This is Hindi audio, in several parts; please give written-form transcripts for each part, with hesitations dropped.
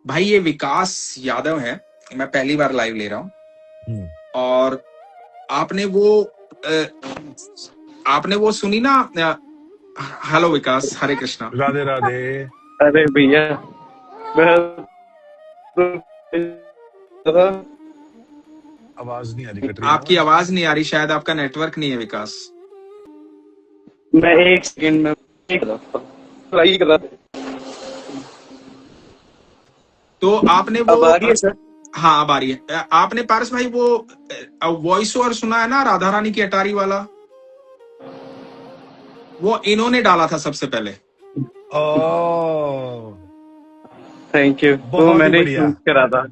भाई ये विकास यादव है, मैं पहली बार लाइव ले रहा हूँ। हम्म। और आपने वो अ, आपने वो सुनी ना हेलो विकास, हरे कृष्णा। राधे राधे। अरे भैया, मैं तो आवाज नहीं आ रही, कट रही है आपकी आवाज। आवाज नहीं आ रही, शायद आपका नेटवर्क नहीं है विकास। मैं एक सेकंड में ट्राई कर रहा था। तो आपने वो अब आ रही है सर? हाँ अब आ रही है। आपने पारस भाई वो वॉइस ओवर सुना है ना राधा रानी की अटारी वाला? वो इन्होंने डाला था सबसे पहले। ओ, थैंक यू। वो बहुत ही मैंने बढ़िया। शूट करा था। वो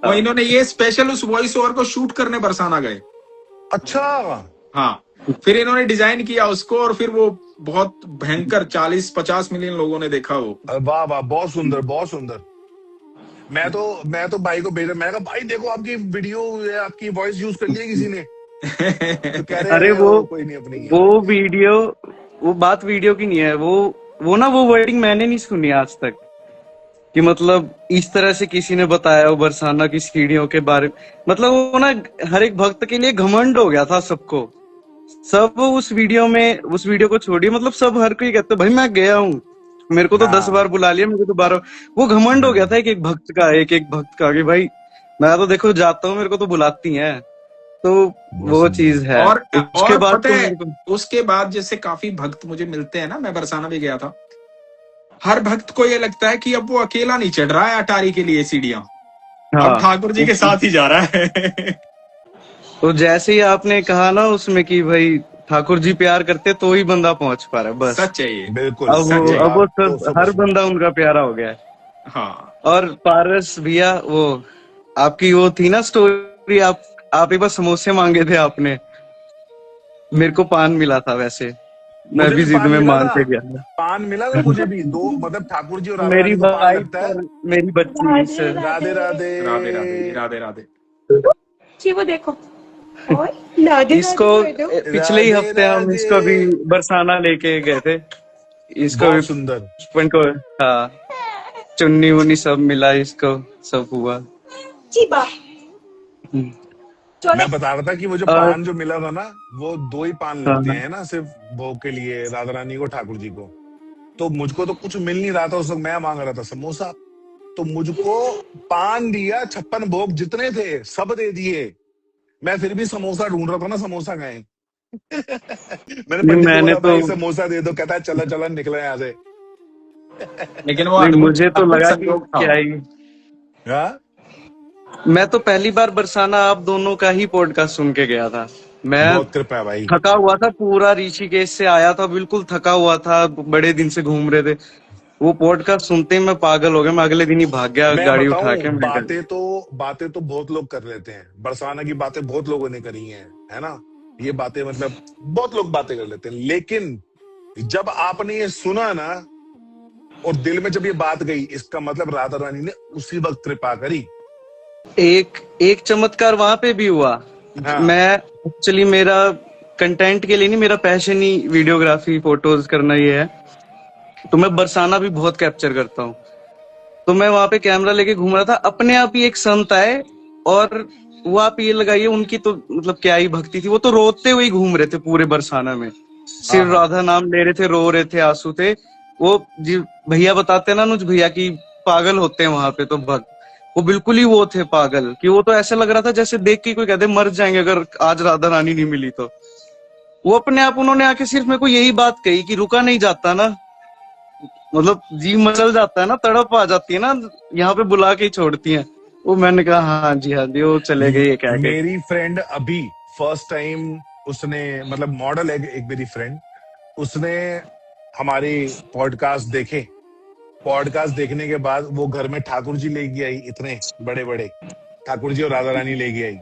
हाँ। इन्होंने ये स्पेशल उस वॉइस ओवर को शूट करने बरसाना गए। अच्छा। हाँ, फिर इन्होंने डिजाइन किया उसको और फिर वो बहुत भयंकर 40-50 मिलियन लोगों ने देखा वो। वाह वाह, बहुत सुंदर बहुत सुंदर। मैं तो भाई को भेजा, मैंने कहा भाई देखो आपकी वीडियो, आपकी वॉइस यूज कर ली है किसी ने। तो कह रहे अरे अरे वो कोई नहीं, अपनी है। वो वीडियो, वो बात वीडियो की नहीं है। वो ना, वो वर्डिंग मैंने नहीं सुनी आज तक कि मतलब इस तरह से किसी ने बताया हो बरसाना की सीढ़ियों के बारे में। मतलब वो ना, हर एक भक्त के लिए घमंड हो गया था सबको। सब उस वीडियो को छोड़िए, मतलब सब हर कोई कहते भाई मैं गया हूँ, मेरे को तो 10 बार हाँ, बुला लिया, मेरे को तो 12। वो घमंड हो गया था एक एक भक्त का कि भाई मैं तो देखो जाता हूँ, मेरे को तो बुलाती हैं। तो बहुत वो सुंदर। चीज है। उसके और बाद पता तो है, मेरे को उसके बाद जैसे काफी भक्त मुझे मिलते हैं ना, मैं बरसाना भी गया था। हर भक्त को ये लगता है कि अब वो अकेला नहीं चढ़ रहा है अटारी के लिए सीढ़ियां, अब हाँ। ठाकुर जी के साथ ही जा रहा है। तो जैसे ही आपने कहा ना उसमें कि भाई ठाकुर जी प्यार करते तो ही बंदा पहुंच पा रहा है, बस। सच है ये, बिल्कुल सच ये है अब ये। बात वो सब, हर 200%। बंदा उनका प्यारा हो गया है। हाँ और पारस भैया, वो आपकी वो थी ना स्टोरी, आप एक बार समोसे मांगे थे आपने, मेरे को पान मिला था वैसे, मैं मुझे भी भी जिद पान में मिला मान था। के गया पान मिला था मुझे भी, दो मतलब ठाकुर जी और था। राधा मेरी रानी को पान वाइफ लगता है। और मेरी बच्ची से। राधे राधे। राधे राधे जी, राधे राधे। जी वो देखो। और राधे इसको राधे कर दो। पिछले ही राधे हफ्ते हम राधे। इसको भी बरसाना लेके गए थे। इसको भी बहुत सुंदर। बचपन को, हाँ, चुन्नी उन्नी सब मिला इसको, सब हुआ। जी बा चलो। मैं बता रहा था कि वो जो और पान जो मिला था ना, वो दो ही पान लगते हाँ, हैं ना सिर्फ भोग के लिए, राधा रानी को ठाकुर जी को। तो मुझको तो कुछ मिल नहीं रहा था उस वक्त, मैं मांग रहा था समोसा। तो मुझको पान दिया, 56 भोग जितने थे सब दे दिए। मैं फिर भी समोसा ढूंढ रहा था ना, समोसा गए। मैंने नहीं पंडित को मैंने बोला तो, भाई समोसा दे दो, कहता है चलो चलो निकलो यहाँ से। लेकिन वो नहीं अद्भुत मुझे तो अद्भुत लगा कि संयोग था क्या वो। ही। हाँ। मैं तो पहली बार बरसाना आप दोनों का ही पॉडकास्ट सुन के गया था। मैं बहुत कृपा है भाई। थका हुआ था, पूरा ऋषिकेश से आया था, बिल्कुल थका हुआ था, बड़े दिन से घूम रहे थे। वो पॉडकास्ट सुनते ही मैं पागल हो गया, मैं अगले दिन ही भाग गया मैं गाड़ी उठा बताऊं, के, मैं गया। बातें तो बहुत लोग कर लेते हैं, बरसाना की बातें बहुत लोगों ने करी हैं, है ना। ये बातें मतलब बहुत लोग बातें कर लेते हैं, लेकिन जब आपने ये सुना ना और दिल में जब ये बात गई, इसका मतलब राधा रानी ने उसी वक्त कृपा करी। एक एक चमत्कार वहां पे भी हुआ। हाँ मैं एक्चुअली, मेरा कंटेंट के लिए नहीं, मेरा पैशन ही वीडियोग्राफी फोटोज करना ये है। तो मैं बरसाना भी बहुत कैप्चर करता हूँ। तो मैं वहां पे कैमरा लेके घूम रहा था, अपने आप ही एक संत आए, और वो आप ये लगाइए, उनकी तो मतलब क्या ही भक्ति थी, वो तो रोते हुए ही घूम रहे थे पूरे बरसाना में, हाँ सिर्फ हाँ। राधा नाम ले रहे थे, रो रहे थे, आंसू थे। वो जी भैया बताते हैं ना, अनुज भैया की पागल होते हैं वहां पे तो भक्त, वो बिल्कुल ही वो थे पागल, कि वो तो ऐसे लग रहा था जैसे देख के कोई कहते मर जाएंगे अगर आज राधा रानी नहीं मिली तो। वो अपने आप उन्होंने आके सिर्फ मेरे को यही बात कही कि रुका नहीं जाता ना, मतलब जी मचल जाता है ना, तड़प आ जाती है ना, यहाँ पे बुला के ही छोड़ती हैं। वो मैंने कहा हाँ जी हाँ जी, वो चले गए ये कह के। मेरी फ्रेंड अभी फर्स्ट टाइम, उसने मतलब मॉडल है एक मेरी फ्रेंड, उसने हमारी पॉडकास्ट देखे। पॉडकास्ट देखने के बाद वो घर में ठाकुर जी लेके आई, इतने बड़े बड़े ठाकुर जी और राधा रानी लेके आई।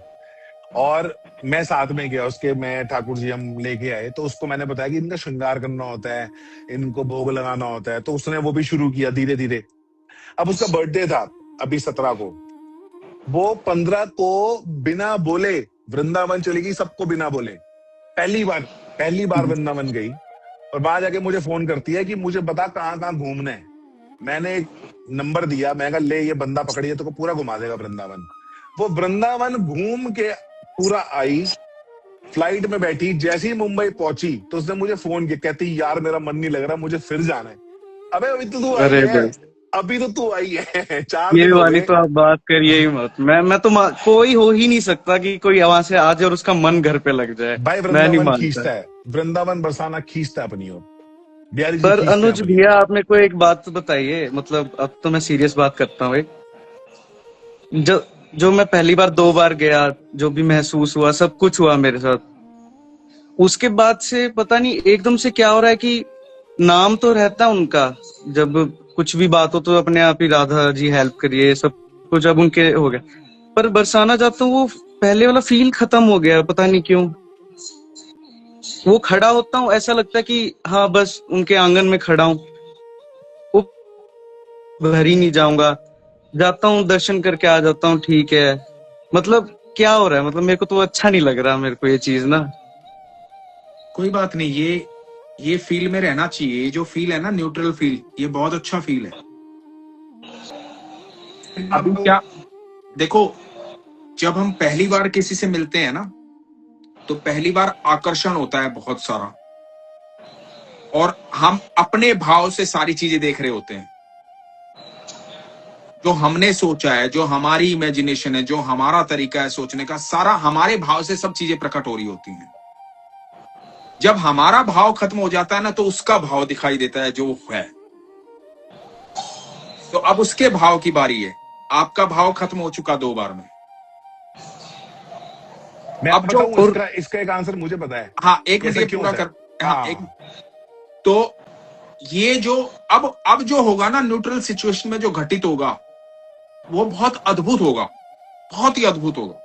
और मैं साथ में गया उसके, मैं ठाकुर जी हम लेके आए, तो उसको मैंने बताया कि इनका श्रृंगार करना होता है, इनको भोग लगाना होता है, तो उसने वो भी शुरू किया धीरे धीरे। अब उसका बर्थडे था अभी 17 को, वो 15 को बिना बोले वृंदावन चली गई, सबको बिना बोले। पहली बार पहली बार वृंदावन गई, और वहां जाके मुझे फोन करती है कि मुझे बता कहाँ कहाँ घूमना है। मैंने एक नंबर दिया, मैं कहा ले ये बंदा पकड़िए तो पूरा घुमा देगा वृंदावन। वो वृंदावन घूम के पूरा आई, फ्लाइट में बैठी, जैसे ही मुंबई पहुंची तो उसने मुझे फोन किया, कहती यार मेरा मन नहीं लग रहा, मुझे फिर जाना है। अबे अभी तो तू आई अरे है, भाई, अभी तो तू आई है 4 ये दिन हो वाली गए। तो आप बात करिए ही मत। मैं तो कोई हो ही नहीं सकता कि कोई वहां से आ जाए और उसका मन घर पे लग जाए। भाई मैं नहीं वृंदावन मानता। खींचता है, वृंदावन बरसाना खींचता है अपनी ओर, बिहारी जी पर खींचते हैं अनुज अपनी भैया, ओर। आप मेरे को एक बात तो बताइए, मतलब अब तो मैं सीरियस बात करता हूँ। जो जो मैं पहली बार 2 बार गया, जो भी महसूस हुआ, सब कुछ हुआ मेरे साथ। उसके बाद से पता नहीं एकदम से क्या हो रहा है कि नाम तो रहता है उनका, जब कुछ भी बात हो तो अपने आप ही राधा जी हेल्प करिए, सब कुछ अब उनके हो गया। पर बरसाना जाता हूँ, वो पहले वाला फील खत्म हो गया, पता नहीं क्यों। वो खड़ा होता हूँ, ऐसा लगता है कि हाँ बस उनके आंगन में खड़ा हूँ, वो घर ही नहीं जाऊंगा। जाता हूँ, दर्शन करके आ जाता हूँ, ठीक है। मतलब क्या हो रहा है, मतलब मेरे को तो अच्छा नहीं लग रहा, मेरे को ये चीज ना। कोई बात नहीं, ये फील में रहना चाहिए। ये जो फील है ना, न्यूट्रल फील, ये बहुत अच्छा फील है। अभी क्या, देखो, जब हम पहली बार किसी से मिलते हैं ना, तो पहली बार आकर्षण होता है बहुत सारा, और हम अपने भाव से सारी चीजें देख रहे होते हैं। जो हमने सोचा है, जो हमारी इमेजिनेशन है, जो हमारा तरीका है सोचने का, सारा हमारे भाव से सब चीजें प्रकट हो रही होती हैं। जब हमारा भाव खत्म हो जाता है ना, तो उसका भाव दिखाई देता है जो है। तो अब उसके भाव की बारी है। आपका भाव खत्म हो चुका 2 बार में। मैं अब जो, बताऊं, और इसका एक आंसर मुझे पता है हाँ एक कि मिनट ऐसा ये क्यों पूरा होता है। कर, हाँ एक, हाँ, तो ये जो अब जो होगा ना न्यूट्रल सिचुएशन में जो घटित होगा, वो बहुत अद्भुत होगा, बहुत ही अद्भुत होगा।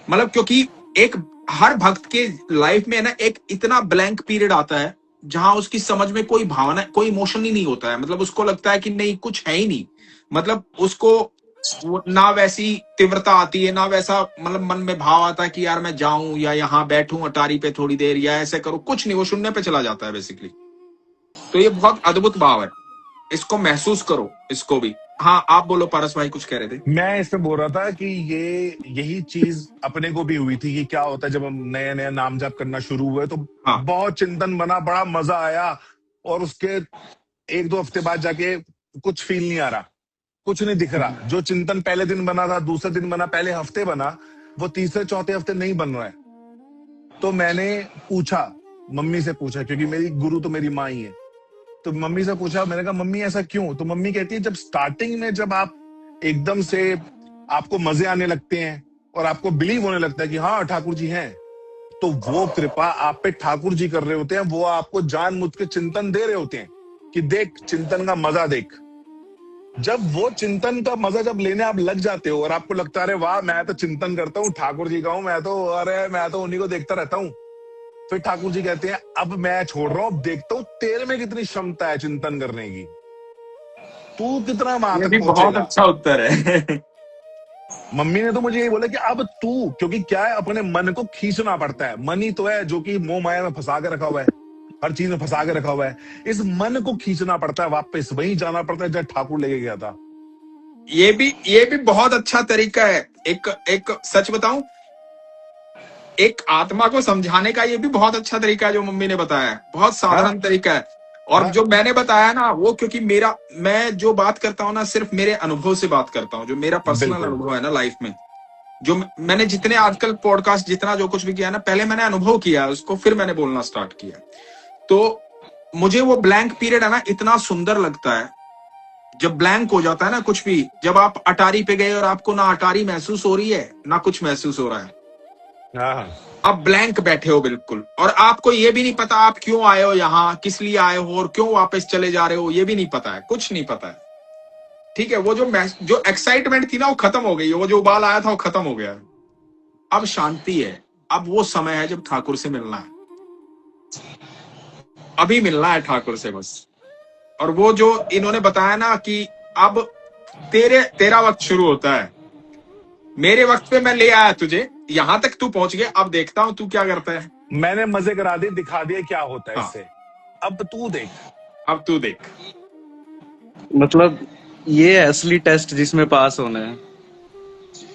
मतलब क्योंकि एक, हर भक्त के लाइफ में ना एक इतना ब्लैंक पीरियड आता है जहां उसकी समझ में कोई भावना, कोई इमोशन ही नहीं होता है। मतलब उसको लगता है कि नहीं, कुछ है ही नहीं। मतलब उसको ना वैसी तीव्रता आती है, ना वैसा मतलब मन में भाव आता है कि यार मैं जाऊं या यहाँ बैठूं अटारी पे थोड़ी देर या ऐसे करूं, कुछ नहीं। वो शून्य पे चला जाता है बेसिकली। तो ये बहुत अद्भुत भाव है, इसको महसूस करो, इसको भी। हाँ आप बोलो पारस भाई, कुछ कह रहे थे। मैं इसमें बोल रहा था कि यही चीज अपने को भी हुई थी कि क्या होता है जब हम नया नया नाम जाप करना शुरू हुए तो हाँ बहुत चिंतन बना, बड़ा मजा आया, और उसके 1-2 हफ्ते बाद जाके कुछ फील नहीं आ रहा, कुछ नहीं दिख रहा। जो चिंतन पहले दिन बना था, दूसरे दिन बना, पहले हफ्ते बना, वो तीसरे चौथे हफ्ते नहीं बन रहा है। तो मैंने पूछा, मम्मी से पूछा, क्योंकि मेरी गुरु तो मेरी माँ ही है। तो मम्मी से पूछा, मैंने कहा मम्मी ऐसा क्यों? तो मम्मी कहती है जब स्टार्टिंग में जब आप एकदम से आपको मजे आने लगते हैं और आपको बिलीव होने लगता है कि हाँ ठाकुर जी हैं, तो वो कृपा आप पे ठाकुर जी कर रहे होते हैं। वो आपको जानबूझ के चिंतन दे रहे होते हैं कि देख चिंतन का मजा देख। जब वो चिंतन का मजा जब लेने आप लग जाते हो और आपको लगता है अरे वाह मैं तो चिंतन करता हूँ ठाकुर जी का हूं, मैं तो उन्हीं को देखता रहता हूँ। फिर ठाकुर जी कहते हैं अब मैं छोड़ रहा हूं, अब देखता हूं तेरे में कितनी क्षमता है चिंतन करने की, तू कितना वहां ये तक भी बहुत पहुंचेगा। अच्छा उत्तर है। मम्मी ने तो मुझे यही बोला कि अब तू, क्योंकि क्या है अपने मन को खींचना पड़ता है। मन ही तो है जो कि मोह माया में फंसा के रखा हुआ है, हर चीज में फंसा के रखा हुआ है। इस मन को खींचना पड़ता है, वापस वहीं जाना पड़ता है जहां ठाकुर लेके गया था। ये भी बहुत अच्छा तरीका है। एक सच बताऊं, एक आत्मा को समझाने का ये भी बहुत अच्छा तरीका है जो मम्मी ने बताया है। बहुत हाँ साधारण तरीका है। और हाँ जो मैंने बताया ना, वो क्योंकि मैं जो बात करता हूं ना, सिर्फ मेरे अनुभव से बात करता हूं, जो मेरा पर्सनल बिल्कुल अनुभव है ना लाइफ में। जो मैंने जितने आजकल पॉडकास्ट, जितना जो कुछ भी किया ना, पहले मैंने अनुभव किया उसको, फिर मैंने बोलना स्टार्ट किया। तो मुझे वो ब्लैंक पीरियड है ना, इतना सुंदर लगता है जब ब्लैंक हो जाता है ना कुछ भी। जब आप अटारी पे गए और आपको ना अटारी महसूस हो रही है, ना कुछ महसूस हो रहा है, हाँ हाँ आप ब्लैंक बैठे हो बिल्कुल, और आपको ये भी नहीं पता आप क्यों आए हो यहाँ, किस लिए आए हो, और क्यों वापस चले जा रहे हो, ये भी नहीं पता है, कुछ नहीं पता है। ठीक है, वो जो एक्साइटमेंट थी ना, वो खत्म हो गई है। वो जो उबाल आया था वो खत्म हो गया है। अब शांति है। अब वो समय है जब ठाकुर से मिलना है। अभी मिलना है ठाकुर से बस। और वो जो इन्होंने बताया ना कि अब तेरा वक्त शुरू होता है। मेरे वक्त पे मैं ले आया तुझे, यहां तक तू पहुंच गया, अब देखता हूं तू क्या करता है। मैंने मजे करा दिए, दिखा दिए क्या होता है हाँ, इससे, अब तू देख। अब तू देख। मतलब ये है असली टेस्ट जिसमें पास होना है।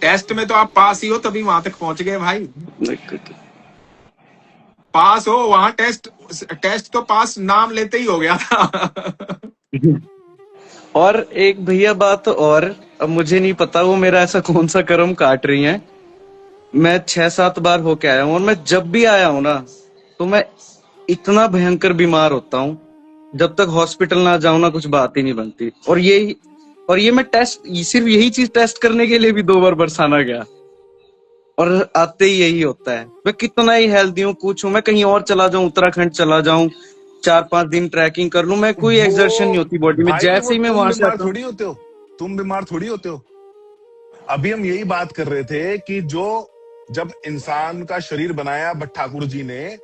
टेस्ट में तो आप पास ही हो तभी वहां तक पहुंच गए भाई। पास हो वहां, टेस्ट टेस्ट तो पास नाम लेते ही हो गया था। और एक भैया बात और, अब मुझे नहीं पता वो मेरा ऐसा कौन सा कर्म काट रही है। मैं 6-7 बार होके आया हूँ, और मैं जब भी आया हूँ ना, तो मैं इतना भयंकर बीमार होता हूँ, जब तक हॉस्पिटल ना जाऊं ना कुछ बात ही नहीं बनती। और ये मैं टेस्ट, सिर्फ यही चीज टेस्ट करने के लिए भी 2 बार बरसाना गया, और आते ही यही होता है। मैं कितना ही हेल्दी हूँ, कुछ हूँ, मैं कहीं और चला जाऊं, उत्तराखंड चला जाऊं, 4-5 दिन ट्रैकिंग कर लूं, मैं कोई एक्सर्शन नहीं वो होती बॉडी में, भाई, वो जैसे ही मैं तुम वहां से बीमार आता हूँ। थोड़ी होते हो, तुम बीमार थोड़ी होते हो। अभी हम यही बात कर रहे थे कि जो जब इंसान का शरीर बनाया भट्ट ठाकुर जी ने,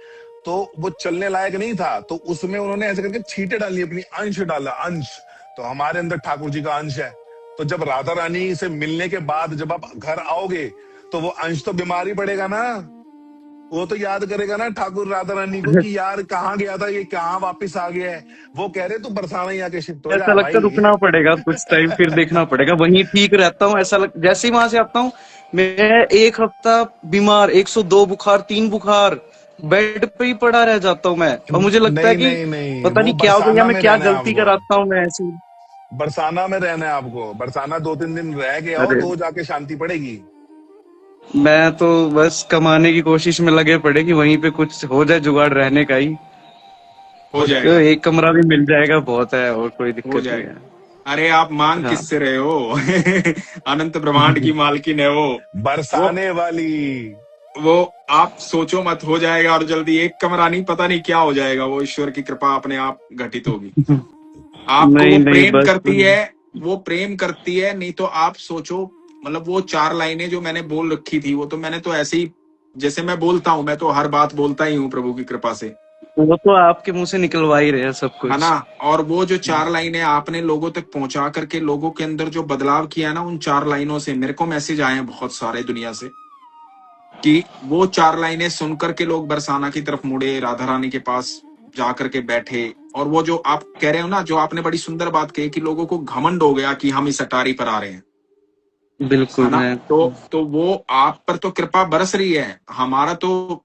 तो वो चलने लायक नहीं था, तो उसमें उन्होंने ऐसे करके छींटे डाली, अपनी अंश डाला, अंश। तो हमारे अंदर ठाकुर जी का अंश है। तो जब राधा रानी से मिलने के बाद जब आप घर आओगे, तो वो अंश तो बीमार ही पड़ेगा ना। वो तो याद करेगा ना ठाकुर राधा रानी को कि यार कहाँ गया था, ये कहाँ वापस आ गया है। वो कह रहे तू बरसाना ही आके शिफ्ट हो ऐसा जा लगता है भाई। रुकना पड़ेगा कुछ टाइम, फिर देखना पड़ेगा, वहीं ठीक रहता हूँ। जैसे ही वहां से आता हूँ, मैं 1 हफ्ता बीमार, 102 बुखार, 3 बुखार, बेड पे ही पड़ा रह जाता हूँ मैं। और मुझे लगता है नहीं कि नहीं नहीं, पता वो नहीं क्या हो गया, बरसाना मैं में क्या रहना है गलती आपको। कराता हूँ मैं ऐसी। बरसाना में रहना है आपको। बरसाना 2-3 दिन रह के आओ, अरे तो जाके शांति पड़ेगी। मैं तो बस कमाने की कोशिश में लगे पड़े कि वहीं पे कुछ हो जाए जुगाड़ रहने का ही। हो तो जाएगा, एक कमरा भी मिल जाएगा बहुत है, और कोई हो दिक्कत नहीं जाएगा। है। अरे आप मांग हाँ। किससे रहे हो? अनंत ब्रह्मांड की मालकिन है वो बरसाने वाली। वो आप सोचो मत, हो जाएगा। और जल्दी, एक कमरा नहीं, पता नहीं क्या हो जाएगा। वो ईश्वर की कृपा अपने आप घटित होगी। आपको नहीं वो नहीं, प्रेम बस करती है, वो प्रेम करती है। नहीं तो आप सोचो, मतलब वो 4 लाइनें जो मैंने बोल रखी थी, वो तो मैंने तो ऐसे ही, जैसे मैं बोलता हूँ, मैं तो हर बात बोलता ही हूँ प्रभु की कृपा से, वो तो आपके मुंह से निकलवा ही रहे हैं सब है ना। कुछ। और वो जो 4 लाइनें आपने लोगों तक पहुंचा करके लोगों के अंदर जो बदलाव किया ना, उन 4 लाइनों से मेरे को मैसेज आए हैं बहुत सारे दुनिया से, कि वो 4 लाइनें सुन करके लोग बरसाना की तरफ मुड़े, राधा रानी के पास जा करके बैठे। और वो जो आप कह रहे हो ना, जो आपने बड़ी सुंदर बात कही कि लोगों को घमंड हो गया कि हम इस अटारी पर आ रहे हैं, है बिल्कुल। ना। मैं तो वो आप पर तो कृपा बरस रही है। हमारा तो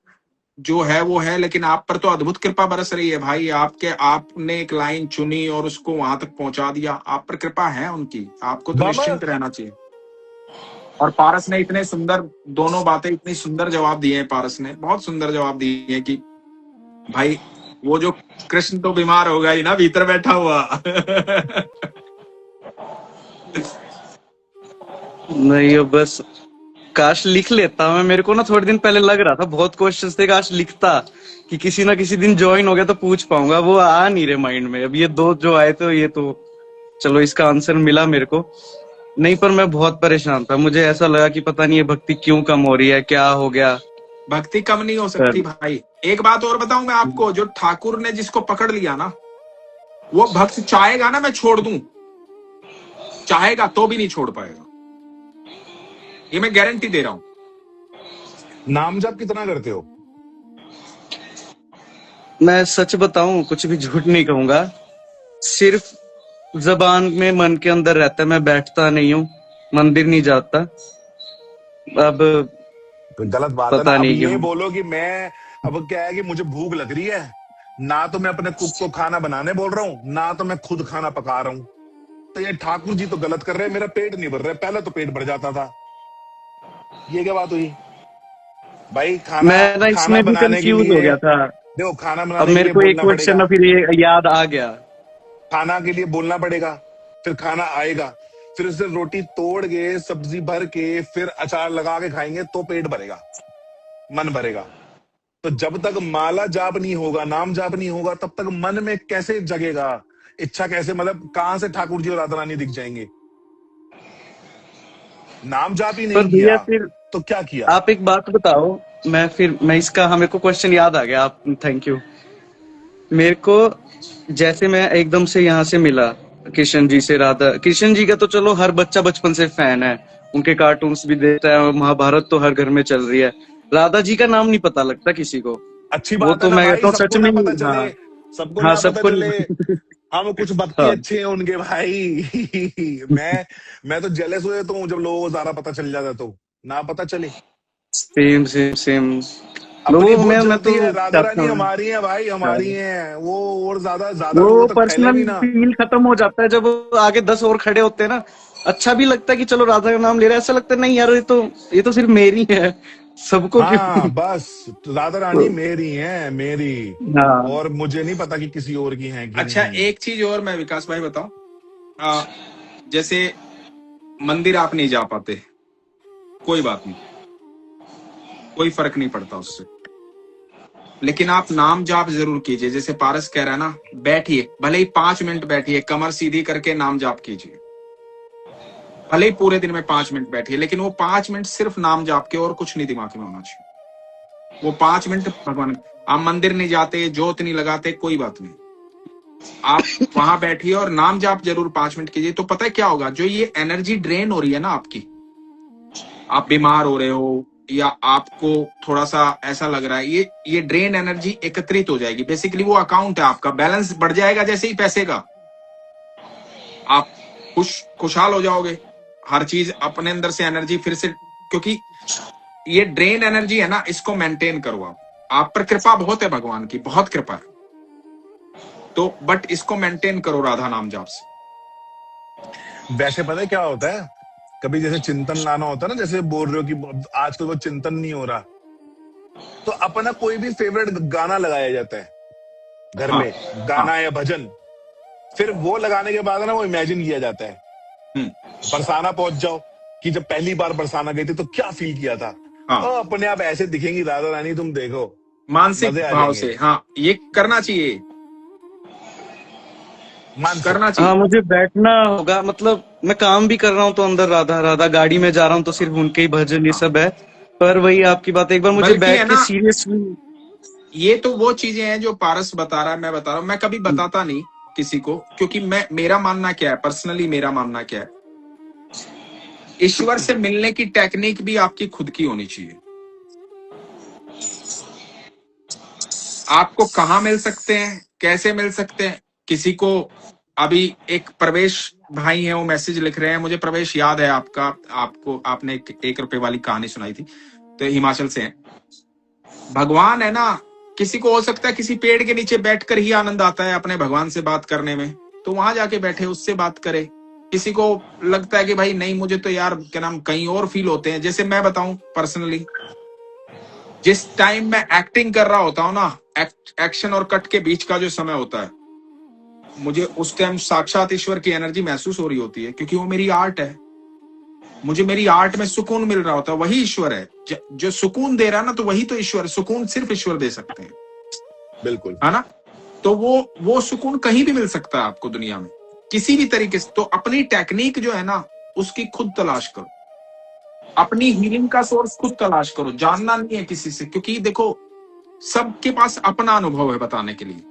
जो है वो है, लेकिन आप पर तो अद्भुत कृपा बरस रही है भाई। आपने एक लाइन चुनी और उसको वहां तक पहुंचा दिया। आप पर कृपा है उनकी, आपको तो निश्चिंत बस रहना चाहिए। और पारस ने इतने सुंदर दोनों बातें, इतनी सुंदर जवाब दिए हैं। पारस ने बहुत सुंदर जवाब दिए हैं कि भाई, वो जो कृष्ण तो बीमार हो गया ही ना भीतर बैठा हुआ। नहीं, अब बस काश लिख लेता मैं। मेरे को ना थोड़े दिन पहले लग रहा था, बहुत क्वेश्चंस थे, काश लिखता कि किसी ना किसी दिन ज्वाइन हो गया तो पूछ पाऊंगा। वो आ नहीं रहे माइंड में। अब ये 2 जो आए थे, ये तो चलो इसका आंसर मिला मेरे को। नहीं, पर मैं बहुत परेशान था। मुझे ऐसा लगा कि पता नहीं ये भक्ति क्यों कम हो रही है, क्या हो गया। भक्ति कम नहीं हो सकती पर भाई। एक बात और बताऊं मैं आपको, जो ठाकुर ने जिसको पकड़ लिया ना, वो भक्त चाहेगा ना मैं छोड़ दूं, चाहेगा तो भी नहीं छोड़ पाएगा। ये मैं गारंटी दे रहा हूं। नाम जप कितना करते हो? मैं सच बताऊं, कुछ भी झूठ नहीं कहूंगा, सिर्फ जबान में मन के अंदर रहता है। मैं बैठता नहीं हूँ, मंदिर नहीं जाता। अब तो गलत बात है ना। पता अब नहीं ये क्यों। बोलो कि मैं, अब क्या है कि मुझे भूख लग रही है ना, तो मैं अपने कुक को खाना बनाने बोल रहा हूँ, ना तो मैं खुद खाना पका रहा हूँ। तो ये ठाकुर जी तो गलत कर रहे हैं। मेरा पेट नहीं भर रहा है। पहले तो पेट भर जाता था। ये क्या बात हुई भाई? खाना मैं ना खाना इसमें भी बनाने के कंफ्यूज हो लिए, गया था। देखो, खाना अब बनाने के मेरे लिए को एक बोलना क्वेश्चन पड़ेगा। ना फिर ये याद आ गया। खाना के लिए बोलना पड़ेगा, फिर खाना आएगा, फिर उसे रोटी तोड़ के, सब्जी भर के, फिर अचार लगा के खाएंगे तो पेट भरेगा, मन भरेगा। तो जब तक माला जाप नहीं होगा, नाम जाप नहीं होगा, तब तक मन में कैसे जगेगा? इच्छा कैसे, मतलब कहां से ठाकुर जी और राधा रानी दिख जाएंगे? नाम जाप ही पर नहीं भैया किया फिर तो क्या किया? आप एक बात बताओ। मैं इसका, हाँ, मेरे को क्वेश्चन याद आ गया। आप थैंक यू। मेरे को, जैसे मैं एकदम से यहाँ से मिला किशन जी से, राधा किशन जी का तो चलो हर बच्चा बचपन से फैन है, उनके कार्टून्स भी देखता है, और महाभारत तो हर घर में चल रही है। राधा जी का नाम नहीं पता लगता किसी को। अच्छी वो बात है तो ना मैं कहता भाई, हूँ सच सबको में ना ही। पता चले, हाँ। सबको हाँ, ना पता सबको चले। नहीं। हम कुछ भक्ति हाँ अच्छे हैं उनके भाई। मैं तो जेलस हो जाता हूँ जब लोगों को ज्यादा पता चल जाता, तो ना पता चले। Same same same. अपनी लोगों बहुत में मैं जलती तो है, राधा चाहता रानी हूँ। हमारी है भाई, हाँ, हमारी है वो। और ज्यादा ज्यादा लोगों वो तक फैले पर्सनल भी ना। फील खत्म हो जाता है जब वो आगे 10 और खड़े होते हैं ना। अच्छा भी लगता है कि चलो राधा का नाम ले रहा है, ऐसा लगता है नहीं यार ये तो सिर्फ मेरी है, सबको क्यों। हाँ बस, राधा रानी मेरी है, मेरी। हाँ और मुझे नहीं पता कि किसी और की है कि अच्छा, नहीं। एक चीज और मैं विकास भाई बताऊं। जैसे मंदिर आप नहीं जा पाते, कोई बात नहीं, कोई फर्क नहीं पड़ता उससे, लेकिन आप नाम जाप जरूर कीजिए। जैसे पारस कह रहा है ना, बैठिए, भले ही 5 मिनट बैठिए, कमर सीधी करके नाम जाप कीजिए। भले ही पूरे दिन में 5 मिनट बैठिए, लेकिन वो 5 मिनट सिर्फ नाम जाप के, और कुछ नहीं दिमाग में होना चाहिए। वो 5 मिनट भगवान। आप मंदिर नहीं जाते, जोत नहीं लगाते, कोई बात नहीं, आप वहां बैठिए और नाम जाप जरूर 5 मिनट कीजिए। तो पता है क्या होगा, जो ये एनर्जी ड्रेन हो रही है ना आपकी, आप बीमार हो रहे हो या आपको थोड़ा सा ऐसा लग रहा है, ये ड्रेन एनर्जी एकत्रित हो जाएगी। बेसिकली वो अकाउंट है आपका, बैलेंस बढ़ जाएगा जैसे ही पैसे का। आप खुशहाल हो जाओगे, हर चीज अपने अंदर से एनर्जी फिर से, क्योंकि ये ड्रेन एनर्जी है ना, इसको मेंटेन करो आप पर कृपा बहुत है, भगवान की बहुत कृपा है। तो बट इसको मेंटेन करो राधा नाम जाप से। वैसे पता है क्या होता है, कभी जैसे चिंतन लाना होता है ना, जैसे बोल रहे हो कि आजकल वो चिंतन नहीं हो रहा, तो अपना कोई भी फेवरेट गाना लगाया जाता है घर हाँ में, हाँ। गाना या भजन। फिर वो लगाने के बाद ना वो इमेजिन किया जाता है, हम्म। बरसाना पहुंच जाओ, कि जब पहली बार बरसाना गई थी तो क्या फील किया था। हाँ, और अपने आप ऐसे दिखेंगी राधा रानी, तुम देखो, मानसिक मजे आ भाव जाएंगे। से, हाँ ये करना चाहिए, मानसिक। करना हाँ, चाहिए। मुझे बैठना होगा, मतलब मैं काम भी कर रहा हूँ तो अंदर राधा राधा, गाड़ी में जा रहा हूँ तो सिर्फ उनके ही भजन ये हाँ, सब है। पर वही आपकी बात, एक बार मुझे बल्कि है बैठ के ना, सीरियसली। ये तो वो चीजें हैं जो पारस बता रहा है, मैं बता रहा हूं, मैं कभी बताता नहीं किसी को, क्योंकि मेरा मानना क्या है, पर्सनली मेरा मानना क्या है, ईश्वर से मिलने की टेक्निक भी आपकी खुद की होनी चाहिए। आपको कहाँ मिल सकते हैं, कैसे मिल सकते हैं, किसी को। अभी एक प्रवेश भाई है, वो मैसेज लिख रहे हैं, मुझे प्रवेश याद है आपका, आपको आपने एक रुपए वाली कहानी सुनाई थी, तो हिमाचल से है। भगवान है ना, किसी को हो सकता है किसी पेड़ के नीचे बैठकर ही आनंद आता है अपने भगवान से बात करने में, तो वहां जाके बैठे उससे बात करे। किसी को लगता है कि भाई नहीं, मुझे तो यार क्या नाम कहीं और फील होते हैं। जैसे मैं बताऊं पर्सनली, जिस टाइम मैं एक्टिंग कर रहा होता हूं ना, एक्शन और कट के बीच का जो समय होता है, मुझे उस टाइम साक्षात ईश्वर की एनर्जी महसूस हो रही होती है, क्योंकि वो मेरी आर्ट है। मुझे मेरी आर्ट में सुकून मिल रहा होता है, वही ईश्वर है। जो सुकून दे रहा है ना, तो वही तो ईश्वर, सुकून सिर्फ ईश्वर दे सकते हैं, बिल्कुल। है ना। तो वो सुकून कहीं भी मिल सकता है आपको दुनिया में, किसी भी तरीके से। तो अपनी टेक्निक जो है ना, उसकी खुद तलाश करो, अपनी हीलिंग का सोर्स खुद तलाश करो, जानना नहीं है किसी से। क्योंकि देखो, सबके पास अपना अनुभव है बताने के लिए,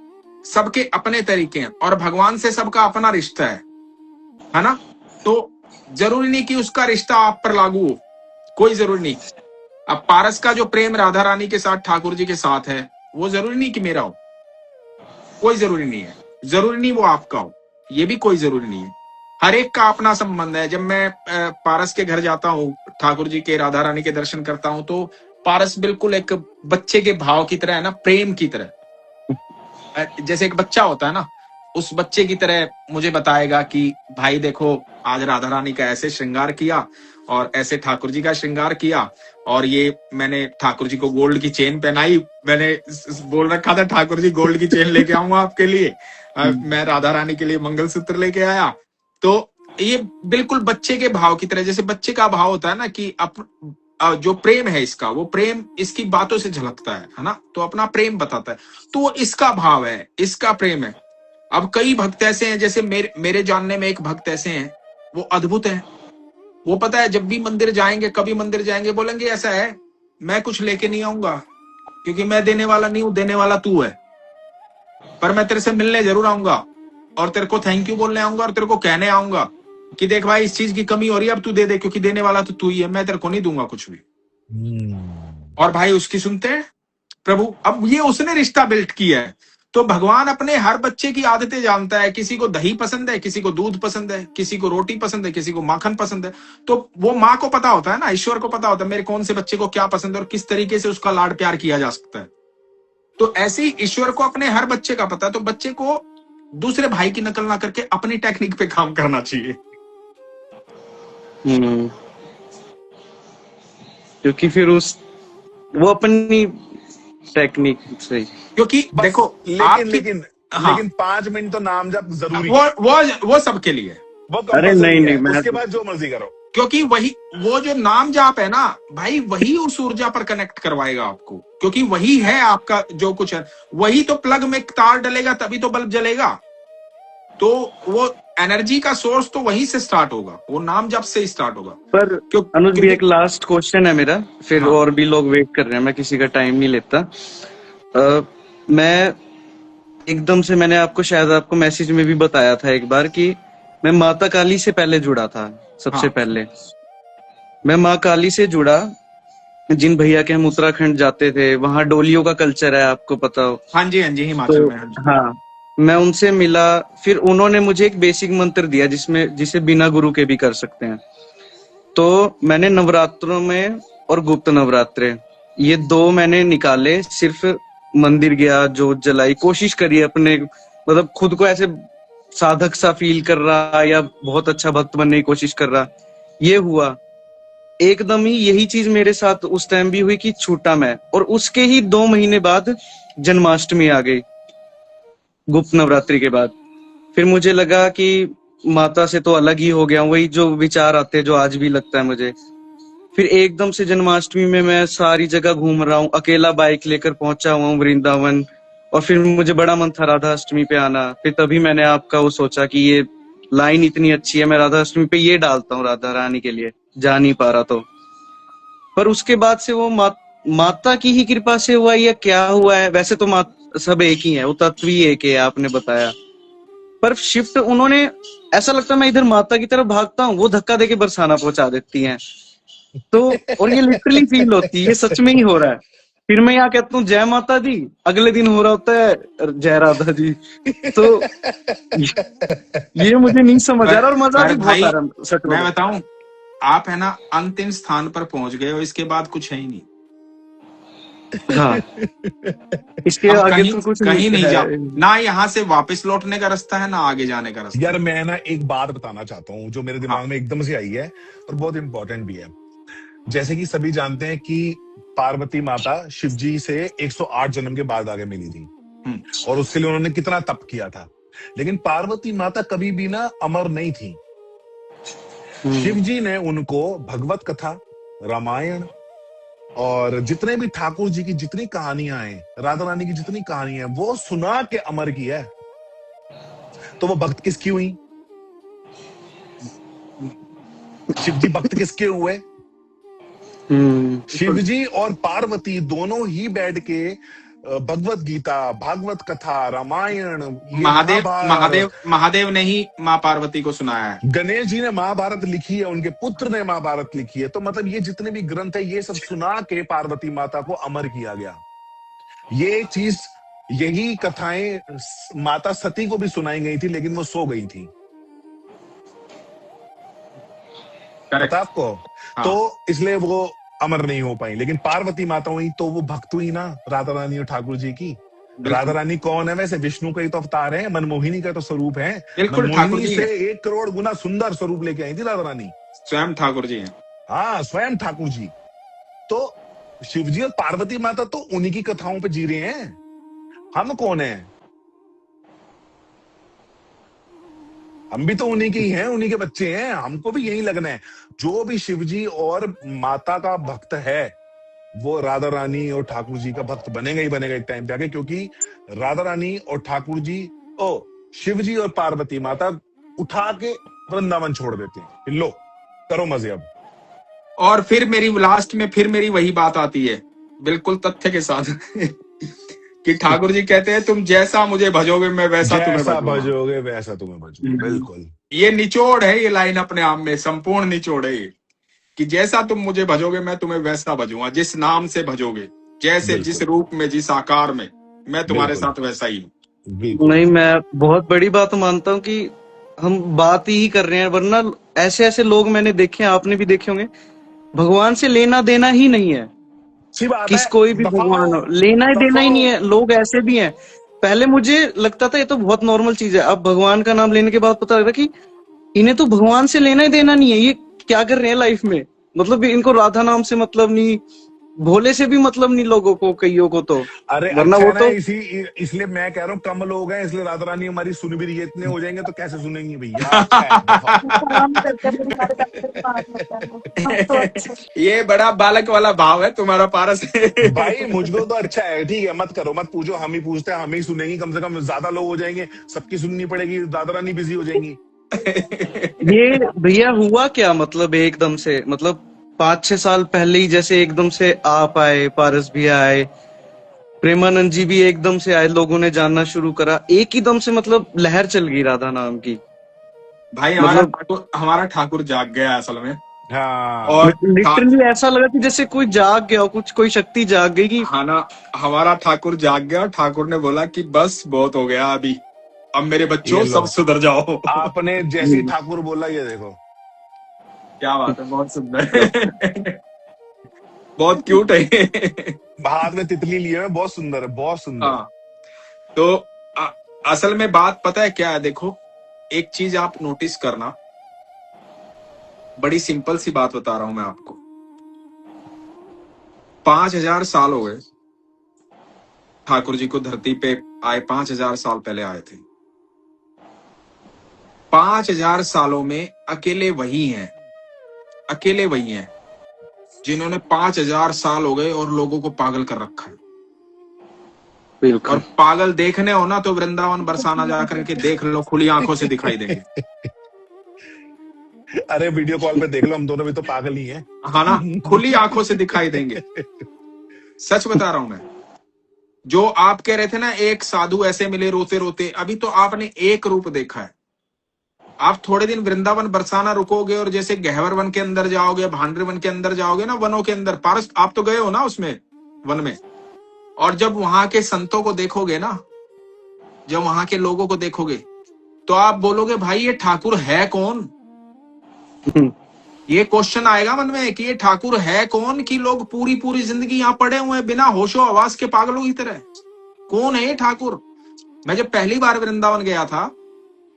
सबके अपने तरीके हैं, और भगवान से सबका अपना रिश्ता है ना। तो जरूरी नहीं कि उसका रिश्ता आप पर लागू हो, कोई जरूरी नहीं। अब पारस का जो प्रेम राधा रानी के साथ, ठाकुर जी के साथ है, वो जरूरी नहीं कि मेरा हो, कोई जरूरी नहीं है। जरूरी नहीं वो आपका हो, ये भी कोई जरूरी नहीं है। हर एक का अपना संबंध है। जब मैं पारस के घर जाता हूँ, ठाकुर जी के, राधा रानी के दर्शन करता हूँ, तो पारस बिल्कुल एक बच्चे के भाव की तरह है ना, प्रेम की तरह, जैसे एक बच्चा होता है ना, उस बच्चे की तरह मुझे बताएगा कि भाई देखो, आज राधा रानी का ऐसे श्रृंगार किया, और ऐसे ठाकुर जी का श्रृंगार किया, और ये मैंने ठाकुर जी को गोल्ड की चेन पहनाई, मैंने बोल रखा था ठाकुर जी गोल्ड की चेन लेके आऊंगा आपके लिए, मैं राधा रानी के लिए मंगलसूत्र लेके आया। तो ये बिल्कुल बच्चे के भाव की तरह, जैसे बच्चे का भाव होता है ना कि जो प्रेम है इसका, वो प्रेम इसकी बातों से झलकता है ना, तो अपना प्रेम बताता है। तो वो इसका भाव है, इसका प्रेम है। अब कई भक्त ऐसे हैं, जैसे मेरे जानने में एक भक्त ऐसे हैं, वो अद्भुत हैं। वो पता है, जब भी मंदिर जाएंगे, कभी मंदिर जाएंगे, बोलेंगे ऐसा है, मैं कुछ लेके नहीं आऊंगा, क्योंकि मैं देने वाला नहीं हूं, देने वाला तू है। पर मैं तेरे से मिलने जरूर आऊंगा, और तेरे को थैंक यू बोलने आऊंगा, और तेरे को कहने आऊंगा कि देख भाई, इस चीज की कमी हो रही है, अब तू दे दे, क्योंकि देने वाला तो तू ही है, मैं तेरे को नहीं दूंगा कुछ भी। और भाई उसकी सुनते हैं प्रभु। अब ये उसने रिश्ता बिल्ट किया है। तो भगवान अपने हर बच्चे की आदतें जानता है, किसी को दही पसंद है, किसी को दूध पसंद है, किसी को रोटी पसंद है, किसी को माखन पसंद है। तो वो माँ को पता होता है ना, ईश्वर को पता होता है मेरे कौन से बच्चे को क्या पसंद है और किस तरीके से उसका लाड प्यार किया जा सकता है। तो ऐसे ही ईश्वर को अपने हर बच्चे का पता है। तो बच्चे को दूसरे भाई की नकल ना करके अपनी टेक्निक पे काम करना चाहिए। क्योंकि फिर वो अपनी टेक्निक से, क्योंकि बस देखो लेकिन आपकी लेकिन हाँ, लेकिन 5 मिनट तो नाम जप जरूरी वो है, वो सबके लिए है। वो अरे कंपल्सरी नहीं है, मैं उसके बाद जो मर्जी करो। क्योंकि वही वो जो नाम जाप है ना भाई, वही उस ऊर्जा पर कनेक्ट करवाएगा आपको, क्योंकि वही है आपका जो कुछ है। वही तो प्लग में तार डलेगा तभी तो बल्ब जलेगा। तो वो एनर्जी का सोर्स तो वहीं से स्टार्ट होगा, वो नाम जप से ही स्टार्ट होगा। पर अनुज भी क्योंकि एक लास्ट क्वेश्चन है मेरा, फिर हाँ, और भी लोग वेट कर रहे हैं, मैं किसी का टाइम नहीं लेता। मैं एकदम से, मैंने आपको शायद आपको मैसेज में भी बताया था एक बार कि मैं माता काली से पहले जुड़ा था। सबसे हाँ, पहले मैं माँ काली से जुड़ा। जिन भैया के हम उत्तराखंड जाते थे, वहां डोलियों का कल्चर है, आपको पता हो। हाँ जी, हाँ जी, हिमाचल तो में, हाँ जी। हाँ, मैं उनसे मिला, फिर उन्होंने मुझे एक बेसिक मंत्र दिया जिसे बिना गुरु के भी कर सकते हैं। तो मैंने नवरात्रों में और गुप्त नवरात्रे, ये 2 मैंने निकाले। सिर्फ मंदिर गया, जोत जलाई, कोशिश करी अपने, मतलब खुद को ऐसे साधक सा फील कर रहा या बहुत अच्छा भक्त बनने की कोशिश कर रहा। ये हुआ एकदम ही, यही चीज मेरे साथ उस टाइम भी हुई कि छूटा मैं। और उसके ही 2 महीने बाद जन्माष्टमी आ गई, गुप्त नवरात्रि के बाद। फिर मुझे लगा कि माता से तो अलग ही हो गया, वही जो विचार आते हैं जो आज भी लगता है मुझे। फिर एकदम से जन्माष्टमी में मैं सारी जगह घूम रहा हूँ, अकेला बाइक लेकर पहुंचा हुआ हूँ वृंदावन। और फिर मुझे बड़ा मन था राधा अष्टमी पे आना, फिर तभी मैंने आपका वो सोचा कि ये लाइन इतनी अच्छी है, मैं राधा अष्टमी पे ये डालता हूँ राधा रानी के लिए, जा नहीं पा रहा तो। पर उसके बाद से वो माता की ही कृपा से हुआ या क्या हुआ है, वैसे तो सब एक ही है, वो तत्व ही एक है, आपने बताया। पर शिफ्ट उन्होंने, ऐसा लगता है मैं इधर माता की तरफ भागता हूँ, वो धक्का देके बरसाना पहुंचा देती हैं। तो और ये लिटरली फील होती है, ये सच में ही हो रहा है। फिर मैं यहाँ कहता हूँ जय माता दी, अगले दिन हो रहा होता है जय राधा जी। तो ये मुझे नहीं समझ आ रहा, और मजा भी बहुत भाई आ रहा, सच मैं में। बताऊं, आप है ना अंतिम स्थान पर पहुंच गए हो, इसके बाद कुछ है ही नहीं। हाँ, इसके अब आगे कहीं तो कुछ कहीं नहीं है। जा, ना यहाँ से वापस लौटने का रास्ता है, ना आगे जाने का रास्ता यार है। मैं ना एक बात बताना चाहता हूँ जो मेरे हाँ, दिमाग में एकदम से आई है और बहुत इंपॉर्टेंट भी है। जैसे कि सभी जानते हैं कि पार्वती माता शिव जी से 108 जन्म के बाद आगे मिली थी, हम्म, और उसके लिए उन्होंने कितना तप किया था। लेकिन पार्वती माता कभी भी ना अमर नहीं थी। शिव जी ने उनको भगवत कथा, रामायण और जितने भी ठाकुर जी की जितनी कहानियां हैं, राधा रानी की जितनी कहानियां हैं, वो सुना के अमर की है। तो वो भक्त किसकी हुई? शिव जी भक्त किसके हुए? शिव जी और पार्वती दोनों ही बैठ के भगवत गीता, भागवत कथा, रामायण, ये महादेव महाभारत, महादेव महादेव ने ही माँ पार्वती को सुनाया है। गणेश जी ने महाभारत लिखी है, उनके पुत्र ने महाभारत लिखी है। तो मतलब ये जितने भी ग्रंथ है, ये सब सुना के पार्वती माता को अमर किया गया। ये चीज, यही कथाएं माता सती को भी सुनाई गई थी, लेकिन वो सो गई थी, पता आपको? हाँ, तो इसलिए वो अमर नहीं हो पाई। लेकिन पार्वती माता हुई तो वो भक्त हुई ना राधा रानी और ठाकुर जी की। राधा रानी कौन है वैसे? विष्णु का ही तो अवतार है, मनमोहिनी का तो स्वरूप है। बिल्कुल ठाकुर मनमोहिनी जी से है, 1 करोड़ गुना सुंदर स्वरूप लेके आई थी राधा रानी। स्वयं ठाकुर जी हैं। हाँ, स्वयं ठाकुर जी। तो शिव जी और पार्वती माता तो उन्हीं की कथाओं पे जी रहे हैं। हम कौन है? हम भी तो उन्हीं के ही हैं, उन्हीं के बच्चे हैं, हमको भी यही लगना है। जो भी शिव जी और माता का भक्त है, वो राधा रानी और ठाकुर जी का भक्त बनेगा ही बनेगा एक टाइम पे आके। क्योंकि राधा रानी और ठाकुर जी, शिव जी और पार्वती माता उठा के वृंदावन छोड़ देते हैं, लो करो मजे अब। और फिर मेरी लास्ट में फिर मेरी वही बात आती है, बिल्कुल तथ्य के साथ कि ठाकुर जी कहते हैं तुम जैसा मुझे भजोगे मैं वैसा तुम्हें जैसा भजूंगा। भजोगे वैसा तुम्हें भजूंगा, बिल्कुल। ये निचोड़ है, ये लाइन अपने आप में संपूर्ण निचोड़ है ये, कि जैसा तुम मुझे भजोगे मैं तुम्हें वैसा भजूंगा, जिस नाम से भजोगे, जैसे जिस बिल्कुल रूप में, जिस आकार में, मैं तुम्हारे बिल्कुल साथ वैसा ही हूं। बिल्कुल। नहीं, मैं बहुत बड़ी बात मानता हूँ कि हम बात ही कर रहे हैं, वरना ऐसे ऐसे लोग मैंने देखे हैं, आपने भी देखे होंगे, भगवान से लेना देना ही नहीं है। सी बात है, किस कोई भी भगवान हो, लेना ही देना ही नहीं है। लोग ऐसे भी हैं। पहले मुझे लगता था ये तो बहुत नॉर्मल चीज है, अब भगवान का नाम लेने के बाद पता लगा कि इन्हें तो भगवान से लेना ही देना नहीं है। ये क्या कर रहे हैं लाइफ में, मतलब इनको राधा नाम से मतलब नहीं, भोले से भी मतलब नहीं लोगों को, कईयों को तो। अरे वरना अच्छा वो है ना, तो इसलिए मैं कह रहा हूँ कम लोग हैं, इसलिए राधा रानी हमारी सुन भी रही है। इतने हो जाएंगे तो कैसे सुनेंगी भैया। अच्छा है बहुत। काम करते हैं मेरी हमारे डॉक्टर बात होता है हम तो अच्छे ये बड़ा बालक वाला भाव है तुम्हारा पारस। भाई मुझको तो अच्छा है, ठीक है, मत करो, मत पूछो, हम ही पूछते हैं, हम ही सुनेंगी। कम से कम ज्यादा लोग हो जाएंगे, सबकी सुननी पड़ेगी, राधा रानी बिजी हो जाएंगी। ये भैया हुआ क्या, मतलब एकदम से, मतलब 5-6 साल पहले ही जैसे एकदम से आप आए, पारस भी आए, प्रेमानंद जी भी एकदम से आए, लोगों ने जानना शुरू करा, एक ही दम से मतलब लहर चल गई राधा नाम की। भाई मतलब हमारा ठाकुर जाग गया असल में। हाँ और लिटरली ऐसा लगा कि जैसे कोई जाग गया हो, कुछ कोई शक्ति जाग गई कि हाँ ना, हमारा ठाकुर जाग गया। ठाकुर ने बोला कि बस बहुत हो गया अभी, अब मेरे ये बच्चों लो, सब सुधर जाओ। आपने जैसी ठाकुर बोला, ये देखो। क्या बात है, बहुत सुंदर। बहुत क्यूट है। हाथ में तितली लिए हुए, बहुत सुंदर है, बहुत सुंदर। हाँ, तो असल में बात पता है क्या है, देखो एक चीज आप नोटिस करना, बड़ी सिंपल सी बात बता रहा हूं मैं आपको। 5,000 साल हो गए ठाकुर जी को धरती पे आए, 5,000 साल पहले आए थे। 5,000 सालों में अकेले वही हैं, अकेले वही हैं जिन्होंने 5,000 साल हो गए और लोगों को पागल कर रखा है। और बिल्कुल पागल देखने हो ना तो वृंदावन बरसाना जाकर के देख लो, खुली आंखों से दिखाई देंगे। अरे वीडियो कॉल पे देख लो, हम दोनों भी तो पागल ही हैं। हाँ ना, खुली आंखों से दिखाई देंगे। सच बता रहा हूं मैं। जो आप कह रहे थे ना, एक साधु ऐसे मिले रोते रोते, अभी तो आपने एक रूप देखा है। आप थोड़े दिन वृंदावन बरसाना रुकोगे और जैसे गहवर वन के अंदर जाओगे, भांडर वन के अंदर जाओगे ना, वनों के अंदर, पारस आप तो गए हो ना उसमें, वन में, और जब वहां के संतों को देखोगे ना, जब वहां के लोगों को देखोगे, तो आप बोलोगे भाई ये ठाकुर है कौन। ये क्वेश्चन आएगा मन में कि ये ठाकुर है कौन, कि लोग पूरी पूरी जिंदगी यहाँ पड़े हुए हैं बिना होशो आवाज के, पागलों की तरह। कौन है ये ठाकुर। मैं जब पहली बार वृंदावन गया था,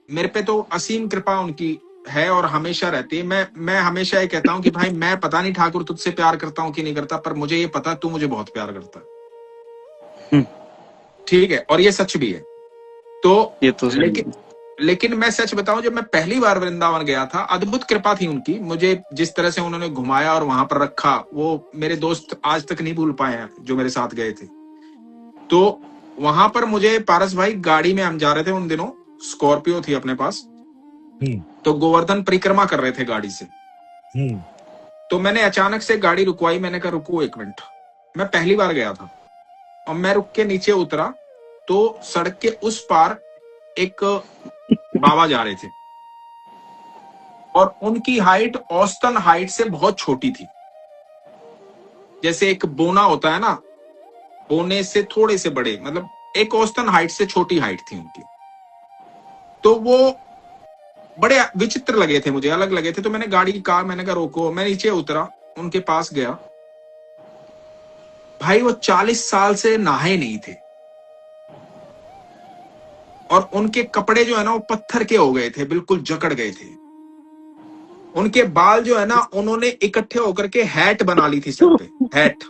मेरे पे तो असीम कृपा उनकी है और हमेशा रहती है। मैं हमेशा ये कहता हूं कि भाई मैं पता नहीं ठाकुर तुझसे प्यार करता हूं कि नहीं करता, पर मुझे ये पता तू मुझे बहुत प्यार करता है। ठीक है, और ये सच भी है। तो ये तो लेकिन मैं सच बताऊं, जब मैं पहली बार वृंदावन गया था, अद्भुत कृपा थी उनकी, मुझे जिस तरह से उन्होंने घुमाया और वहां पर रखा, वो मेरे दोस्त आज तक नहीं भूल पाए हैं जो मेरे साथ गए थे। तो वहां पर मुझे, पारस भाई, गाड़ी में हम जा रहे थे उन दिनों, स्कॉर्पियो थी अपने पास, तो गोवर्धन परिक्रमा कर रहे थे गाड़ी से। तो मैंने अचानक से गाड़ी रुकवाई, मैंने कहा रुको एक मिनट। मैं पहली बार गया था और मैं रुक के नीचे उतरा, तो सड़क के उस पार एक बाबा जा रहे थे और उनकी हाइट औसतन हाइट से बहुत छोटी थी। जैसे एक बोना होता है ना, बोने से थोड़े से बड़े, मतलब एक औसतन हाइट से छोटी हाइट थी उनकी। तो वो बड़े विचित्र लगे थे मुझे, अलग लगे थे। तो मैंने गाड़ी की कार, मैंने कहा रोको, मैं नीचे उतरा, उनके पास गया। भाई वो 40 साल से नहाए नहीं थे और उनके कपड़े जो है ना वो पत्थर के हो गए थे, बिल्कुल जकड़ गए थे। उनके बाल जो है ना, उन्होंने इकट्ठे होकर के हैट बना ली थी सर पे, हैट,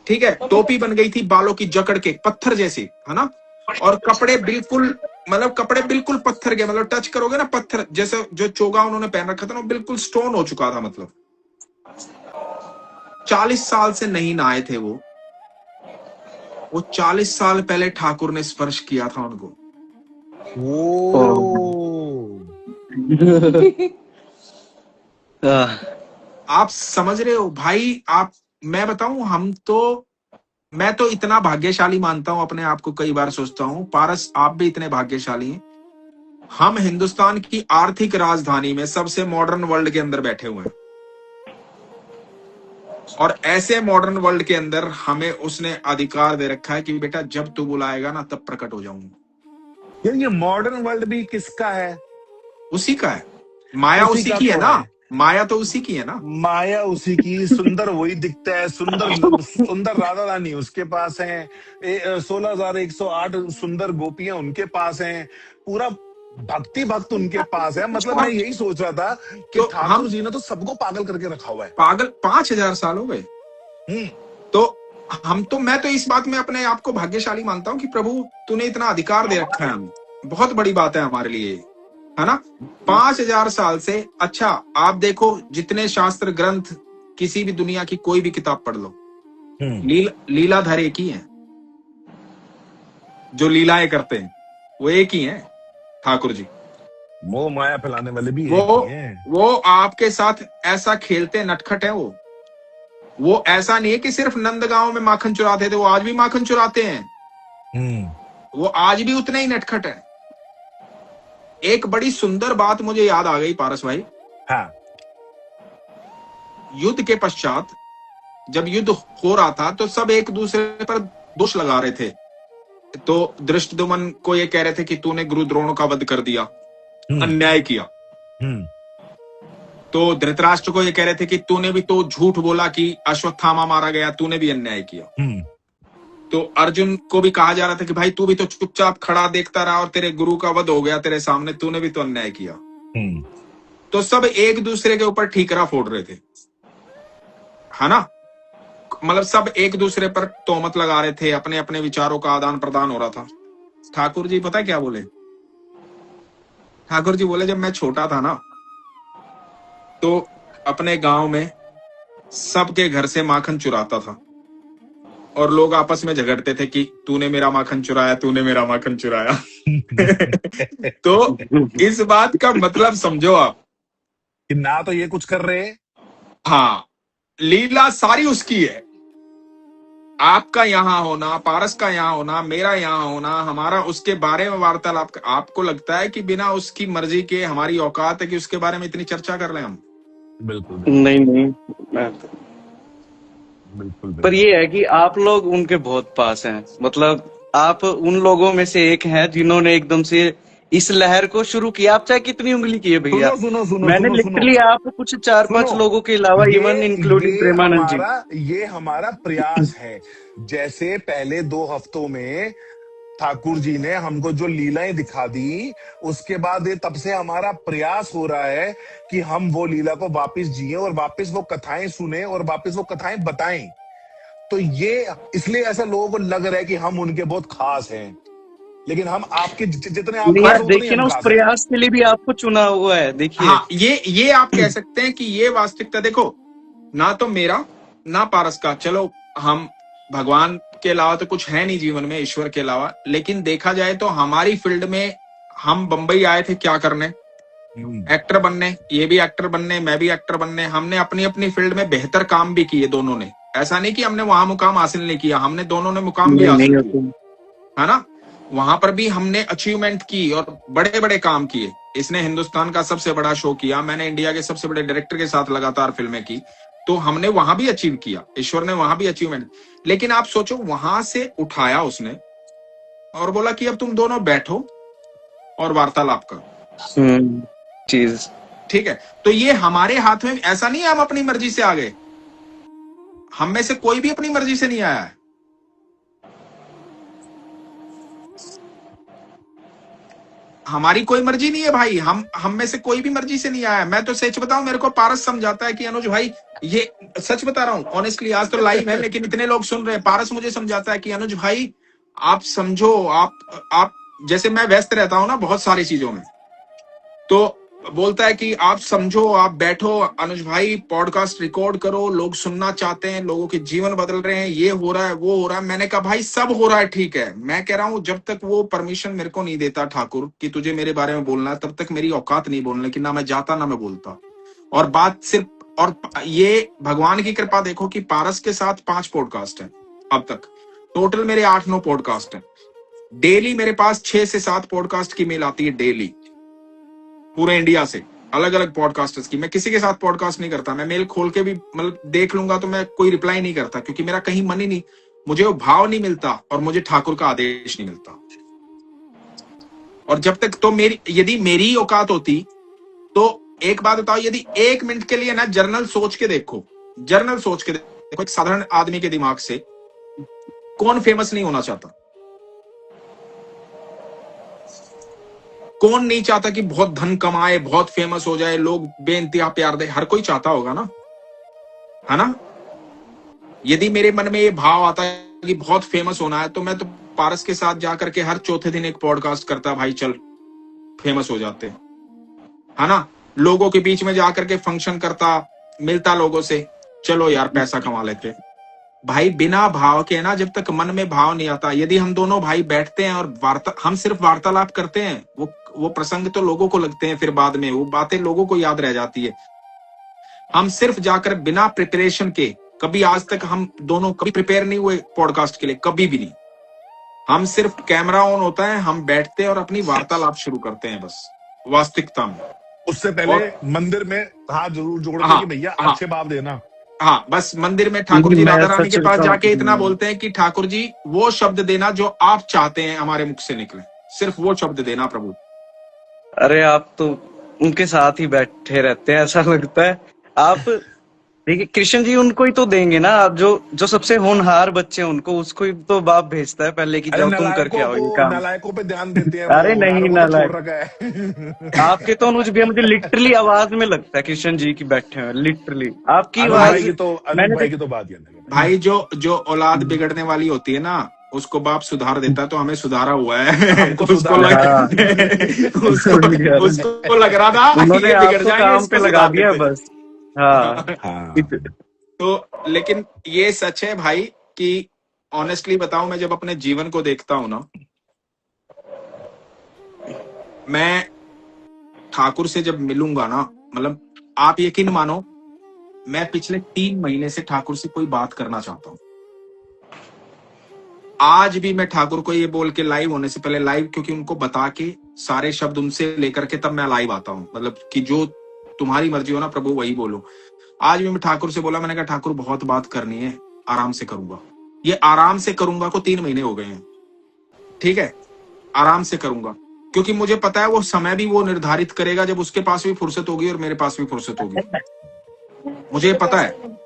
ठीक है, टोपी बन गई थी बालों की, जकड़ के पत्थर जैसे, है ना। और कपड़े बिल्कुल, मतलब कपड़े बिल्कुल पत्थर के, मतलब टच करोगे ना पत्थर जैसे। जो चोगा उन्होंने पहन रखा था ना, बिल्कुल स्टोन हो चुका था। मतलब 40 साल से नहीं नहाए थे वो 40 साल पहले ठाकुर ने स्पर्श किया था उनको। आप समझ रहे हो भाई। आप, मैं बताऊं, मैं तो इतना भाग्यशाली मानता हूं अपने आप को, कई बार सोचता हूं, पारस आप भी इतने भाग्यशाली हैं। हम हिंदुस्तान की आर्थिक राजधानी में सबसे मॉडर्न वर्ल्ड के अंदर बैठे हुए हैं। और ऐसे मॉडर्न वर्ल्ड के अंदर हमें उसने अधिकार दे रखा है कि बेटा जब तू बुलाएगा ना तब प्रकट हो जाऊंगा। यार ये मॉडर्न वर्ल्ड भी किसका है? उसी का है, माया उसी उसी का की है तो ना, है। माया तो उसी की है ना। माया उसी की, सुंदर वही दिखता है, सुंदर सुंदर राधा रानी उसके पास है, 16,108 सुंदर गोपियां उनके पास हैं, पूरा भक्ति भक्त उनके पास है। मतलब मैं यही सोच रहा था कि तो ठाकुर हम जी ने तो सबको पागल करके रखा हुआ है। पागल 5,000 साल हो गए। हम्म। तो मैं तो इस बात में अपने आप को भाग्यशाली मानता हूं कि प्रभु तूने इतना अधिकार दे रखा है हमें, बहुत बड़ी बात है हमारे लिए, है ना। 5,000 साल से, अच्छा आप देखो जितने शास्त्र ग्रंथ, किसी भी दुनिया की कोई भी किताब पढ़ लो, लीलाधर एक ही है, जो लीलाएं करते हैं वो एक ही है, ठाकुर जी। मोह माया फैलाने वाले भी वो एक ही हैं। वो आपके साथ ऐसा खेलते नटखट है वो ऐसा नहीं है कि सिर्फ नंदगांव में माखन चुराते थे, वो आज भी माखन चुराते हैं, वो आज भी उतने ही नटखट है। एक बड़ी सुंदर बात मुझे याद आ गई पारस भाई। हाँ। युद्ध के पश्चात जब युद्ध हो रहा था तो सब एक दूसरे पर दोष लगा रहे थे। तो धृष्टद्युम्न को ये कह रहे थे कि तूने गुरु द्रोण का वध कर दिया, अन्याय किया। तो धृतराष्ट्र को ये कह रहे थे कि तूने भी तो झूठ बोला कि अश्वत्थामा मारा गया, तूने भी अन्याय किया। तो अर्जुन को भी कहा जा रहा था कि भाई तू भी तो चुपचाप खड़ा देखता रहा और तेरे गुरु का वध हो गया तेरे सामने, तूने भी तो अन्याय किया। तो सब एक दूसरे के ऊपर ठीकरा फोड़ रहे थे, है ना। मतलब सब एक दूसरे पर तोहमत लगा रहे थे, अपने अपने विचारों का आदान प्रदान हो रहा था। ठाकुर जी पता क्या बोले? ठाकुर जी बोले जब मैं छोटा था ना तो अपने गांव में सबके घर से माखन चुराता था और लोग आपस में झगड़ते थे कि तूने मेरा माखन चुराया, तूने मेरा माखन चुराया। तो इस बात का मतलब समझो आप कि ना तो ये कुछ कर रहे हैं, हाँ, लीला सारी उसकी है। आपका यहाँ होना, पारस का यहाँ होना, मेरा यहाँ होना, हमारा उसके बारे में वार्तालाप, आपको लगता है कि बिना उसकी मर्जी के हमारी औकात है कि उसके बारे में इतनी चर्चा कर लें हम? बिल्कुल नहीं बिल्कुल। पर ये है कि आप लोग उनके बहुत पास हैं, मतलब आप उन लोगों में से एक हैं जिन्होंने एकदम से इस लहर को शुरू किया। आप चाहे कितनी उंगली किए भैया, मैंने लिटरली आप कुछ 4-5 लोगों के अलावा इवन इंक्लूडिंग प्रेमानंद जी, ये हमारा प्रयास है। जैसे पहले 2 हफ्तों में ठाकुर जी ने हमको जो लीलाएं दिखा दी, उसके बाद ये तब से हमारा प्रयास हो रहा है कि हम वो लीला को वापस जिए और वापस वो कथाएं सुने और वापस वो कथाएं बताएं। तो ये इसलिए ऐसा लोगों को लग रहा है कि हम उनके बहुत खास हैं, लेकिन हम आपके जितने आप खास, उतने देखिए हम ना, उस खास हैं। प्रयास के लिए भी आपको चुना हुआ है। देखिए हाँ, ये आप कह सकते हैं कि ये वास्तविकता देखो, ना तो मेरा ना पारस का, चलो हम भगवान के अलावा तो कुछ है नहीं जीवन में, ईश्वर के अलावा, लेकिन देखा जाए तो हमारी फील्ड में हम बंबई आए थे क्या करने? एक्टर बनने। ये भी एक्टर बनने, मैं भी एक्टर बनने। हमने अपनी अपनी फील्ड में बेहतर काम भी किए दोनों ने, ऐसा नहीं कि हमने वहां मुकाम हासिल नहीं किया, हमने दोनों ने मुकाम भी हासिल किया, है ना। वहां पर भी हमने अचीवमेंट की और बड़े बड़े काम किए। इसने हिंदुस्तान का सबसे बड़ा शो किया, मैंने इंडिया के सबसे बड़े डायरेक्टर के साथ लगातार फिल्में की, तो हमने वहां भी अचीव किया, ईश्वर ने वहां भी अचीवमेंट। लेकिन आप सोचो, वहां से उठाया उसने और बोला कि अब तुम दोनों बैठो और वार्तालाप करो। चीज ठीक है, तो ये हमारे हाथ में, ऐसा नहीं है हम अपनी मर्जी से आ गए, हम में से कोई भी अपनी मर्जी से नहीं आया है। हमारी कोई मर्जी नहीं है भाई, हम में से कोई भी मर्जी से नहीं आया। मैं तो सच बताऊं, मेरे को पारस समझाता है कि अनुज भाई, ये सच बता रहा हूं ऑनेस्टली, आज तो लाइव है लेकिन इतने लोग सुन रहे हैं। पारस मुझे समझाता है कि अनुज भाई आप समझो, आप जैसे मैं व्यस्त रहता हूं ना बहुत सारी चीजों में, तो बोलता है कि आप समझो, आप बैठो अनुज भाई, पॉडकास्ट रिकॉर्ड करो, लोग सुनना चाहते हैं, लोगों के जीवन बदल रहे हैं, ये हो रहा है वो हो रहा है। मैंने कहा भाई सब हो रहा है, ठीक है, मैं कह रहा हूं जब तक वो परमिशन मेरे को नहीं देता ठाकुर कि तुझे मेरे बारे में बोलना है, तब तक मेरी औकात नहीं बोलने की, ना मैं जाता ना मैं बोलता। और बात सिर्फ, और ये भगवान की कृपा देखो कि पारस के साथ 5 पॉडकास्ट है अब तक, टोटल मेरे 8-9 पॉडकास्ट है। डेली मेरे पास 6 से 7 पॉडकास्ट की मेल आती है डेली, पूरे इंडिया से। अलग अलग पॉडकास्टर्स की। मैं किसी के साथ पॉडकास्ट नहीं करता, मैं मेल खोल के भी मतलब देख लूंगा तो मैं कोई रिप्लाई नहीं करता, क्योंकि मेरा कहीं मन ही नहीं, मुझे वो भाव नहीं मिलता और मुझे ठाकुर का आदेश नहीं मिलता। और जब तक तो यदि मेरी औकात होती तो एक बात बताओ, यदि 1 मिनट के लिए ना जर्नल सोच के देखो, जर्नल सोच के देखो एक साधारण आदमी के दिमाग से, कौन फेमस नहीं होना चाहता? कौन नहीं चाहता कि बहुत धन कमाए, बहुत फेमस हो जाए, लोग बेइंतहा प्यार दे? हर कोई चाहता होगा ना, है ना? यदि मेरे मन में ये भाव आता है कि बहुत फेमस होना है, तो मैं तो पारस के साथ जाकर के हर चौथे दिन एक पॉडकास्ट करता, भाई चल फेमस हो जाते, है ना? लोगों के बीच में जाकर के फंक्शन करता, मिलता लोगों से, चलो यार पैसा कमा लेते। भाई बिना भाव के ना, जब तक मन में भाव नहीं आता, यदि हम दोनों भाई बैठते हैं और हम सिर्फ वार्तालाप करते हैं, वो प्रसंग तो लोगों को लगते हैं, फिर बाद में वो बातें लोगों को याद रह जाती है। हम सिर्फ जाकर बिना प्रिपरेशन के, कभी आज तक हम दोनों कभी प्रिपेयर नहीं हुए पॉडकास्ट के लिए, कभी भी नहीं। हम सिर्फ कैमरा ऑन होता है, हम बैठते हैं और अपनी वार्तालाप शुरू करते हैं, बस वास्तविकता में। उससे पहले और मंदिर में हाथ जरूर जोड़ते हाँ कि भैया हाँ अच्छे भाव देना। हाँ, बस मंदिर में ठाकुर जी जी मैं राधा रानी सच के पास जाके इतना बताऊं, बोलते हैं कि ठाकुर जी वो शब्द देना जो आप चाहते हैं हमारे मुख से निकले, सिर्फ वो शब्द देना प्रभु। अरे आप तो उनके साथ ही बैठे रहते हैं, ऐसा लगता है। आप देखिए कृष्ण जी उनको ही तो देंगे ना, जो जो सबसे होनहार बच्चे हैं उनको, उसको ही तो बाप भेजता है पहले कि अरे जाओ तुम करके आओ ये काम। नालायकों पे ध्यान देते हैं वो, अरे नहीं होनहारों को तो छोड़ नालायक, रखा है। आपके तो अनुज भैया मुझे लिटरली आवाज में लगता है कृष्ण जी की बैठे हैं, लिटरली आपकी अनूप भाई आवाज। की तो अनूप मैंने भाई देख, की तो बात ही अलग है भाई। भाई जो औलाद बिगड़ने वाली होती है ना, उसको बाप सुधार देता है, तो हमें सुधारा हुआ है। हमको उसको सुधारा लग हाँ है। उसको लग रहा था उन्होंने ये बिगड़ आपको जाएंगे, काम पे इसको लगा सुधार दिया देते। बस। हाँ हाँ तो लेकिन ये सच है भाई कि ऑनेस्टली बताऊं, मैं जब अपने जीवन को देखता हूं ना, मैं ठाकुर से जब मिलूंगा ना, मतलब आप यकीन मानो, मैं पिछले 3 महीने से ठाकुर से कोई बात करना चाहता हूं। आज भी मैं ठाकुर को ये बोल के लाइव होने से पहले, लाइव क्योंकि उनको बता के सारे शब्द उनसे लेकर के तब मैं लाइव आता हूं, मतलब कि जो तुम्हारी मर्जी हो ना प्रभु वही बोलो। आज भी मैं ठाकुर से बोला, मैंने कहा ठाकुर बहुत बात करनी है, आराम से करूंगा। ये आराम से करूंगा को 3 महीने हो गए हैं, ठीक है? आराम से करूंगा, क्योंकि मुझे पता है वो समय भी वो निर्धारित करेगा जब उसके पास भी फुर्सत होगी और मेरे पास भी फुर्सत होगी, मुझे पता है।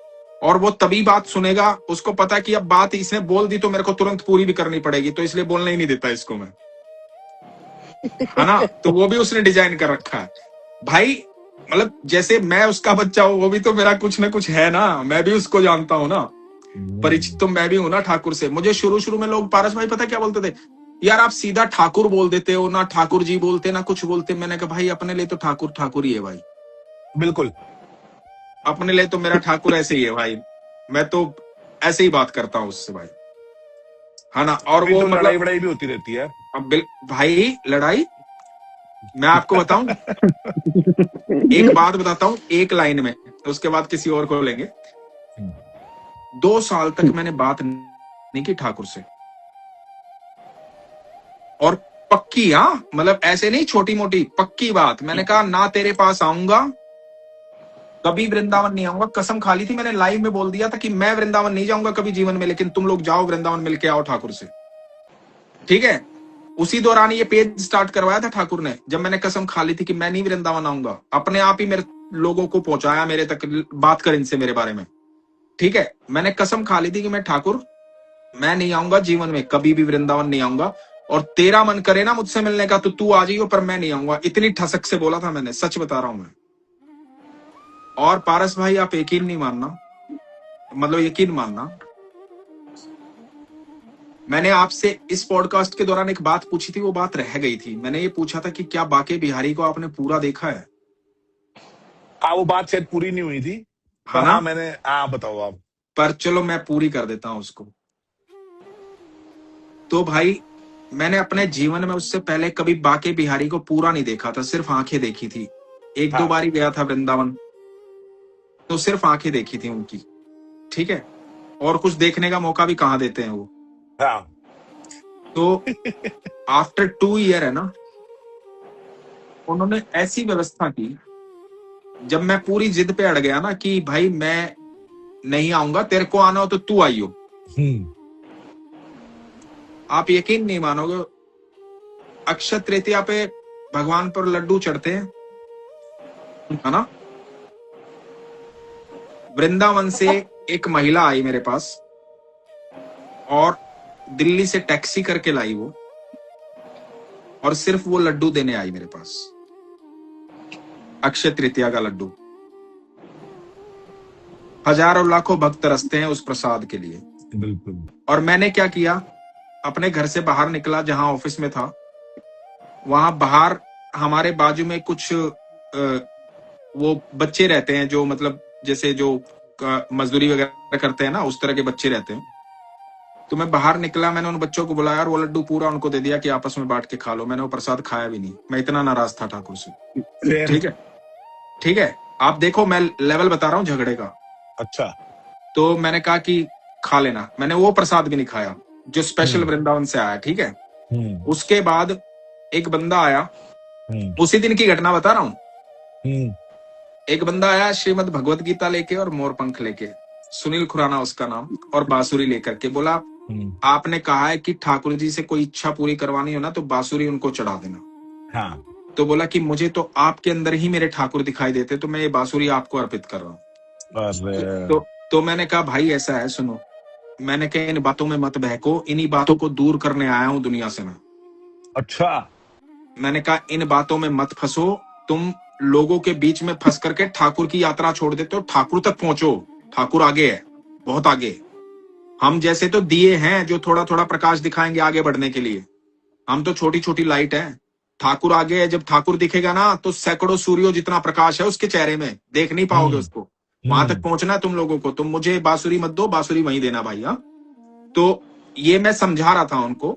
और वो तभी बात सुनेगा, उसको पता है कि अब बात इसने बोल दी तो मेरे को तुरंत पूरी भी करनी पड़ेगी, तो इसलिए बोलने ही नहीं देता इसको मैं, है ना? तो वो भी उसने डिजाइन कर रखा है भाई। मतलब जैसे मैं उसका बच्चा हूं, वो भी तो मेरा कुछ ना कुछ है ना, मैं भी उसको जानता हूं ना, परिचित तो मैं भी हूं ना ठाकुर से। मुझे शुरू शुरू में लोग, पारस भाई पता क्या बोलते थे, यार आप सीधा ठाकुर बोल देते हो ना, ठाकुर जी बोलते ना कुछ बोलते। मैंने कहा भाई अपने लिए तो ठाकुर ठाकुर ही है भाई, बिल्कुल। अपने लिए तो मेरा ठाकुर ऐसे ही है भाई, मैं तो ऐसे ही बात करता हूँ उससे भाई, है ना? और अभी वो तो लड़ाई मतलब वड़ाई भी होती रहती है। अब भाई लड़ाई, मैं आपको बताऊं, एक बात बताता हूं एक लाइन में, उसके बाद किसी और को लेंगे। 2 साल तक मैंने बात नहीं की ठाकुर से, और पक्की, हाँ मतलब ऐसे नहीं छोटी मोटी, पक्की बात। मैंने कहा ना तेरे पास आऊंगा, कभी वृंदावन नहीं आऊंगा। कसम खा ली थी मैंने, लाइव में बोल दिया था कि मैं वृंदावन नहीं जाऊंगा कभी जीवन में, लेकिन तुम लोग जाओ वृंदावन, मिलके आओ ठाकुर से, ठीक है? उसी दौरान ये पेज स्टार्ट करवाया था ठाकुर ने, जब मैंने कसम खा ली थी कि मैं नहीं वृंदावन आऊंगा। अपने आप ही मेरे लोगों को पहुंचाया मेरे तक, बात कर इनसे मेरे बारे में, ठीक है? मैंने कसम खा ली थी कि मैं ठाकुर, मैं नहीं आऊंगा जीवन में, कभी भी वृंदावन नहीं आऊंगा, और तेरा मन करे ना मुझसे मिलने का तो तू आ जाइयो, पर मैं नहीं आऊंगा। इतनी ठसक से बोला था मैंने, सच बता रहा हूं मैं। और पारस भाई आप यकीन नहीं मानना, मतलब यकीन मानना, मैंने आपसे इस पॉडकास्ट के दौरान एक बात पूछी थी, वो बात रह गई थी। मैंने ये पूछा था कि क्या बाके बिहारी को आपने पूरा देखा है? हाँ वो बात शायद पूरी नहीं हुई थी, हाँ पर ना? हाँ मैंने, हाँ बताओ आप। पर चलो मैं पूरी कर देता हूं उसको। तो भाई मैंने अपने जीवन में उससे पहले कभी बाके बिहारी को पूरा नहीं देखा था, सिर्फ आंखें देखी थी। 1-2 हाँ बार ही गया था वृंदावन, तो सिर्फ आंखें देखी थी उनकी, ठीक है? और कुछ देखने का मौका भी कहाँ देते हैं वो। हाँ तो आफ्टर 2 ईयर है ना, उन्होंने ऐसी व्यवस्था की जब मैं पूरी जिद पे अड़ गया ना कि भाई मैं नहीं आऊंगा, तेरे को आना हो तो तू आइयो, आप यकीन नहीं मानोगे, अक्षय तृतीया पे भगवान पर लड्डू चढ़ते हैं, है ना। वृंदावन से एक महिला आई मेरे पास और दिल्ली से टैक्सी करके लाई वो, और सिर्फ वो लड्डू देने आई मेरे पास, अक्षय तृतीया का लड्डू। हजारों लाखों भक्त तरसते हैं उस प्रसाद के लिए। बिल्कुल। और मैंने क्या किया, अपने घर से बाहर निकला, जहां ऑफिस में था वहां बाहर हमारे बाजू में कुछ वो बच्चे रहते हैं जो मतलब जैसे जो मजदूरी वगैरह करते हैं ना, उस तरह के बच्चे रहते हैं। तो मैं बाहर निकला, मैंने उन बच्चों को बुलाया और वो लड्डू पूरा उनको दे दिया कि आपस में बांट के खा लो। मैंने वो प्रसाद खाया भी नहीं, मैं इतना नाराज था ठाकुर से। ठीक है, ठीक है, आप देखो मैं लेवल बता रहा हूँ झगड़े का। अच्छा। तो मैंने कहा कि खा लेना, मैंने वो प्रसाद भी नहीं खाया जो स्पेशल वृंदावन से आया। ठीक है, उसके बाद एक बंदा आया, उसी दिन की घटना बता रहा हूँ। एक बंदा आया श्रीमद् भगवत गीता लेके और मोर पंख लेके, सुनील खुराना उसका नाम, और बांसुरी लेकर के बोला आपने कहा है कि ठाकुर जी से कोई इच्छा पूरी करवानी हो ना तो बांसुरी उनको चढ़ा देना। हाँ। तो बोला कि मुझे तो आपके अंदर ही मेरे ठाकुर दिखाई देते, तो मैं ये बांसुरी आपको अर्पित कर रहा हूँ। तो मैंने कहा भाई ऐसा है, सुनो, मैंने कहा इन बातों में मत बहको, इन्हीं बातों को दूर करने आया हूं दुनिया से मैं। अच्छा। मैंने कहा इन बातों में मत फंसो, तुम लोगों के बीच में फंस करके ठाकुर की यात्रा छोड़ देते हो। ठाकुर तक पहुंचो, ठाकुर आगे है, बहुत आगे। हम जैसे तो दिए हैं जो थोड़ा थोड़ा प्रकाश दिखाएंगे आगे बढ़ने के लिए, हम तो छोटी छोटी लाइट है। ठाकुर आगे है, जब ठाकुर दिखेगा ना तो सैकड़ों सूर्यों जितना प्रकाश है उसके चेहरे में, देख नहीं पाओगे उसको। वहां तक पहुंचना है तुम लोगों को। तुम मुझे बांसुरी मत दो, बांसुरी वहीं देना भाई। हाँ, तो ये मैं समझा रहा था उनको,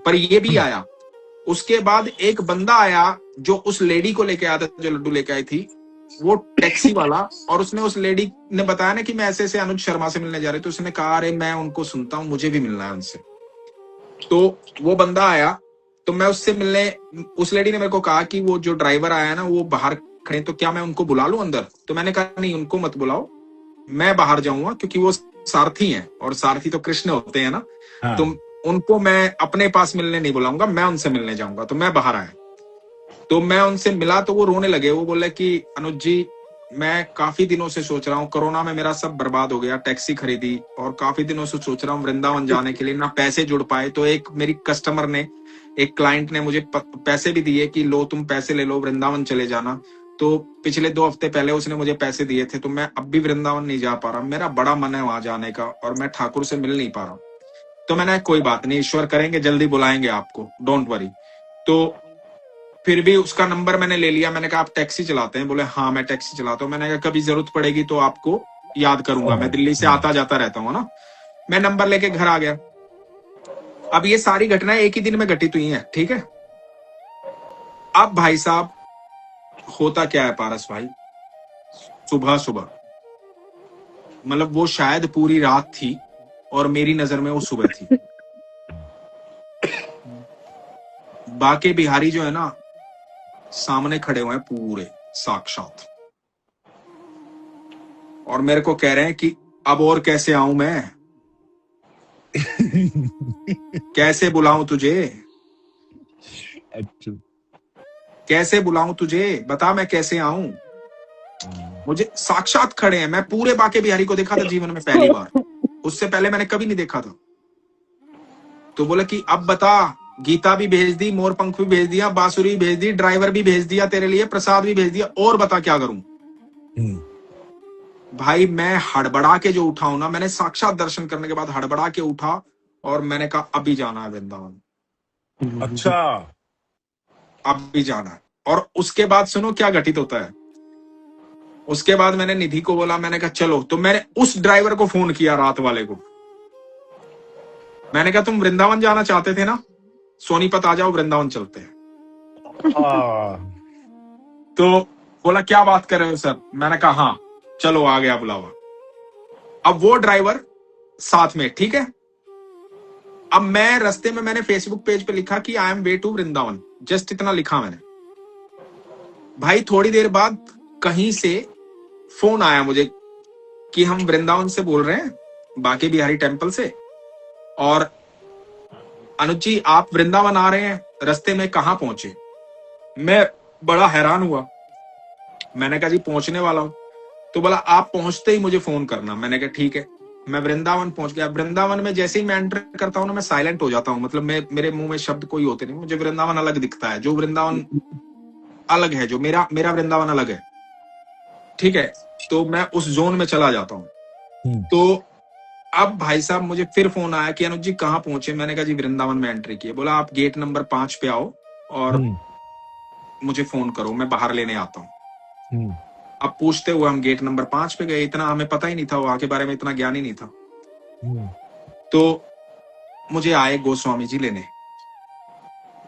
पर ये भी आया। उसके बाद एक बंदा आया जो उस लेडी को लेके आया था, जो लड्डू लेके आई थी, वो टैक्सी वाला, और उसने उस लेडी ने बताया ना कि मैं ऐसे ऐसे अनुज शर्मा से मिलने जा रही, तो उसने कहा अरे मैं उनको सुनता हूँ, मुझे भी मिलना है उनसे। तो वो बंदा आया, तो मैं उससे मिलने, उस लेडी ने मेरे को कहा कि वो जो ड्राइवर आया ना वो बाहर खड़े, तो क्या मैं उनको बुला लूं अंदर। तो मैंने कहा नहीं, उनको मत बुलाओ, मैं बाहर जाऊंगा, क्योंकि वो सारथी हैं और सारथी तो कृष्ण होते हैं ना। हाँ। तो उनको मैं अपने पास मिलने नहीं बुलाऊंगा, मैं उनसे मिलने जाऊंगा। तो मैं बाहर आया, तो मैं उनसे मिला, तो वो रोने लगे। वो बोले कि अनुज जी मैं काफी दिनों से सोच रहा हूँ, कोरोना में मेरा सब बर्बाद हो गया, टैक्सी खरीदी और काफी दिनों से सोच रहा हूँ वृंदावन जाने के लिए, ना पैसे जुड़ पाए। तो एक मेरी कस्टमर ने, एक क्लाइंट ने मुझे पैसे भी दिए कि लो तुम पैसे ले लो, वृंदावन चले जाना। तो पिछले 2 हफ्ते पहले उसने मुझे पैसे दिए थे, तो मैं अब भी वृंदावन नहीं जा पा रहा। मेरा बड़ा मन है वहां जाने का और मैं ठाकुर से मिल नहीं पा रहा। तो मैंने कोई बात नहीं, ईश्वर करेंगे, जल्दी बुलाएंगे आपको, डोंट वरी। तो फिर भी उसका नंबर मैंने ले लिया। मैंने कहा आप टैक्सी चलाते हैं? बोले हाँ मैं टैक्सी चलाता हूँ। मैंने कहा कभी जरूरत पड़ेगी तो आपको याद करूंगा, मैं दिल्ली से आता जाता रहता हूँ ना। मैं नंबर लेके घर आ गया। अब ये सारी घटनाएं एक ही दिन में घटित हुई हैं, ठीक है। अब भाई साहब होता क्या है पारस भाई, सुबह सुबह, मतलब वो शायद पूरी रात थी और मेरी नजर में वो सुबह थी। बाके बिहारी जो है ना सामने खड़े हुए हैं पूरे साक्षात, और मेरे को कह रहे हैं कि अब और कैसे आऊं मैं, कैसे बुलाऊं तुझे, कैसे बुलाऊं तुझे, बता मैं कैसे आऊं। मुझे साक्षात खड़े हैं। मैं पूरे बाके बिहारी को देखा था जीवन में पहली बार, उससे पहले मैंने कभी नहीं देखा था। तो बोले कि अब बता, गीता भी भेज दी, मोर पंख भी भेज दिया, बांसुरी भी भेज दी, ड्राइवर भी भेज दिया तेरे लिए, प्रसाद भी भेज दिया, और बता क्या करूं। भाई मैं हड़बड़ा के जो उठा हूं ना, मैंने साक्षात दर्शन करने के बाद हड़बड़ा के उठा और मैंने कहा अभी जाना है वृंदावन। अच्छा, अभी जाना है। और उसके बाद सुनो क्या घटित होता है। उसके बाद मैंने निधि को बोला, मैंने कहा चलो। तो मैंने उस ड्राइवर को फोन किया, रात वाले को। मैंने कहा तुम वृंदावन जाना चाहते थे ना, सोनीपत आ जाओ, वृंदावन चलते हैं। तो बोला क्या बात कर रहे हो सर। मैंने कहा हाँ चलो, आ गया बुलावा। अब वो ड्राइवर साथ में, ठीक है। अब मैं रास्ते में, मैंने फेसबुक पेज पे लिखा कि I am way to Vrindavan, just इतना लिखा मैंने। भाई थोड़ी देर बाद कहीं से फोन आया मुझे कि हम वृंदावन से बोल रहे हैं, बांके बिहारी टेम्पल से, और अनुज जी आप वृंदावन आ रहे हैं, रास्ते में कहाँ पहुंचे? मैं बड़ा हैरान हुआ। मैंने कहा जी पहुंचने वाला हूं। तो बोला आप पहुंचते ही मुझे फोन करना। मैंने कहा ठीक है। मैं वृंदावन पहुंच गया। वृंदावन में जैसे ही मैं एंटर करता हूँ ना, मैं साइलेंट हो जाता हूँ। मतलब मेरे मुंह में शब्द कोई होते नहीं। मुझे वृंदावन अलग दिखता है, जो वृंदावन अलग है, जो मेरा मेरा वृंदावन अलग है, ठीक है। तो मैं उस जोन में चला जाता हूँ। तो अब भाई साहब मुझे फिर फोन आया कि अनुज जी कहाँ पहुंचे? मैंने कहा जी वृंदावन में एंट्री की है। बोला आप गेट नंबर 5 पे आओ और मुझे फोन करो, मैं बाहर लेने आता हूँ। अब पूछते हुए हम गेट नंबर 5 पे गए। इतना हमें पता ही नहीं था, वहां के बारे में इतना ज्ञान ही नहीं था। तो मुझे आए गोस्वामी जी लेने,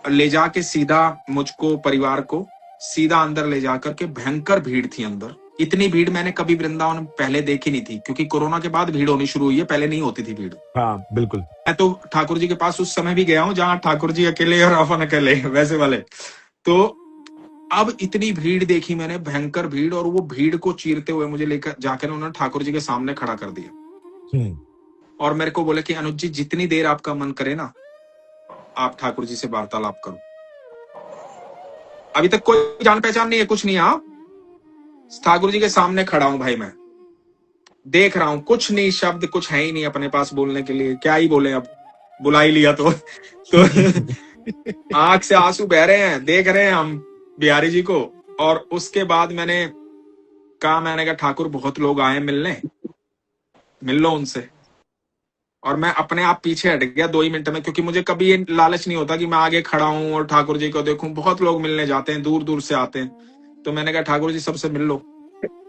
ले जाके सीधा मुझको, परिवार को सीधा अंदर ले जाकर के, भयंकर भीड़ थी अंदर। इतनी भीड़ मैंने कभी वृंदावन में पहले देखी नहीं थी, क्योंकि कोरोना के बाद भीड़ होनी शुरू हुई है, पहले नहीं होती थी भीड़। हाँ बिल्कुल। मैं तो ठाकुर जी के पास उस समय भी गया हूँ जहां ठाकुर जी अकेले और अपन अकेले, वैसे वाले। तो अब इतनी भीड़ देखी मैंने, भयंकर भीड़, और वो भीड़ को चीरते हुए मुझे लेकर जाकर उन्होंने ठाकुर जी के सामने खड़ा कर दिया। और मेरे को बोले कि अनुज जी जितनी देर आपका मन करे ना, आप ठाकुर जी से वार्तालाप करो। अभी तक कोई जान पहचान नहीं है, कुछ नहीं है। हाँ, ठाकुर जी के सामने खड़ा हूं भाई, मैं देख रहा हूं, कुछ नहीं, शब्द कुछ है ही नहीं अपने पास बोलने के लिए, क्या ही बोले, अब बुला ही लिया तो आंख से आंसू बह रहे हैं, देख रहे हैं हम बिहारी जी को। और उसके बाद मैंने कहा ठाकुर बहुत लोग आए मिलने, मिल लो उनसे। और मैं अपने आप पीछे हट गया 2 ही मिनट में, क्योंकि मुझे कभी ये लालच नहीं होता कि मैं आगे खड़ा हूं और ठाकुर जी को देखूं। बहुत लोग मिलने जाते हैं, दूर दूर से आते हैं। तो मैंने कहा ठाकुर जी सबसे मिल लो।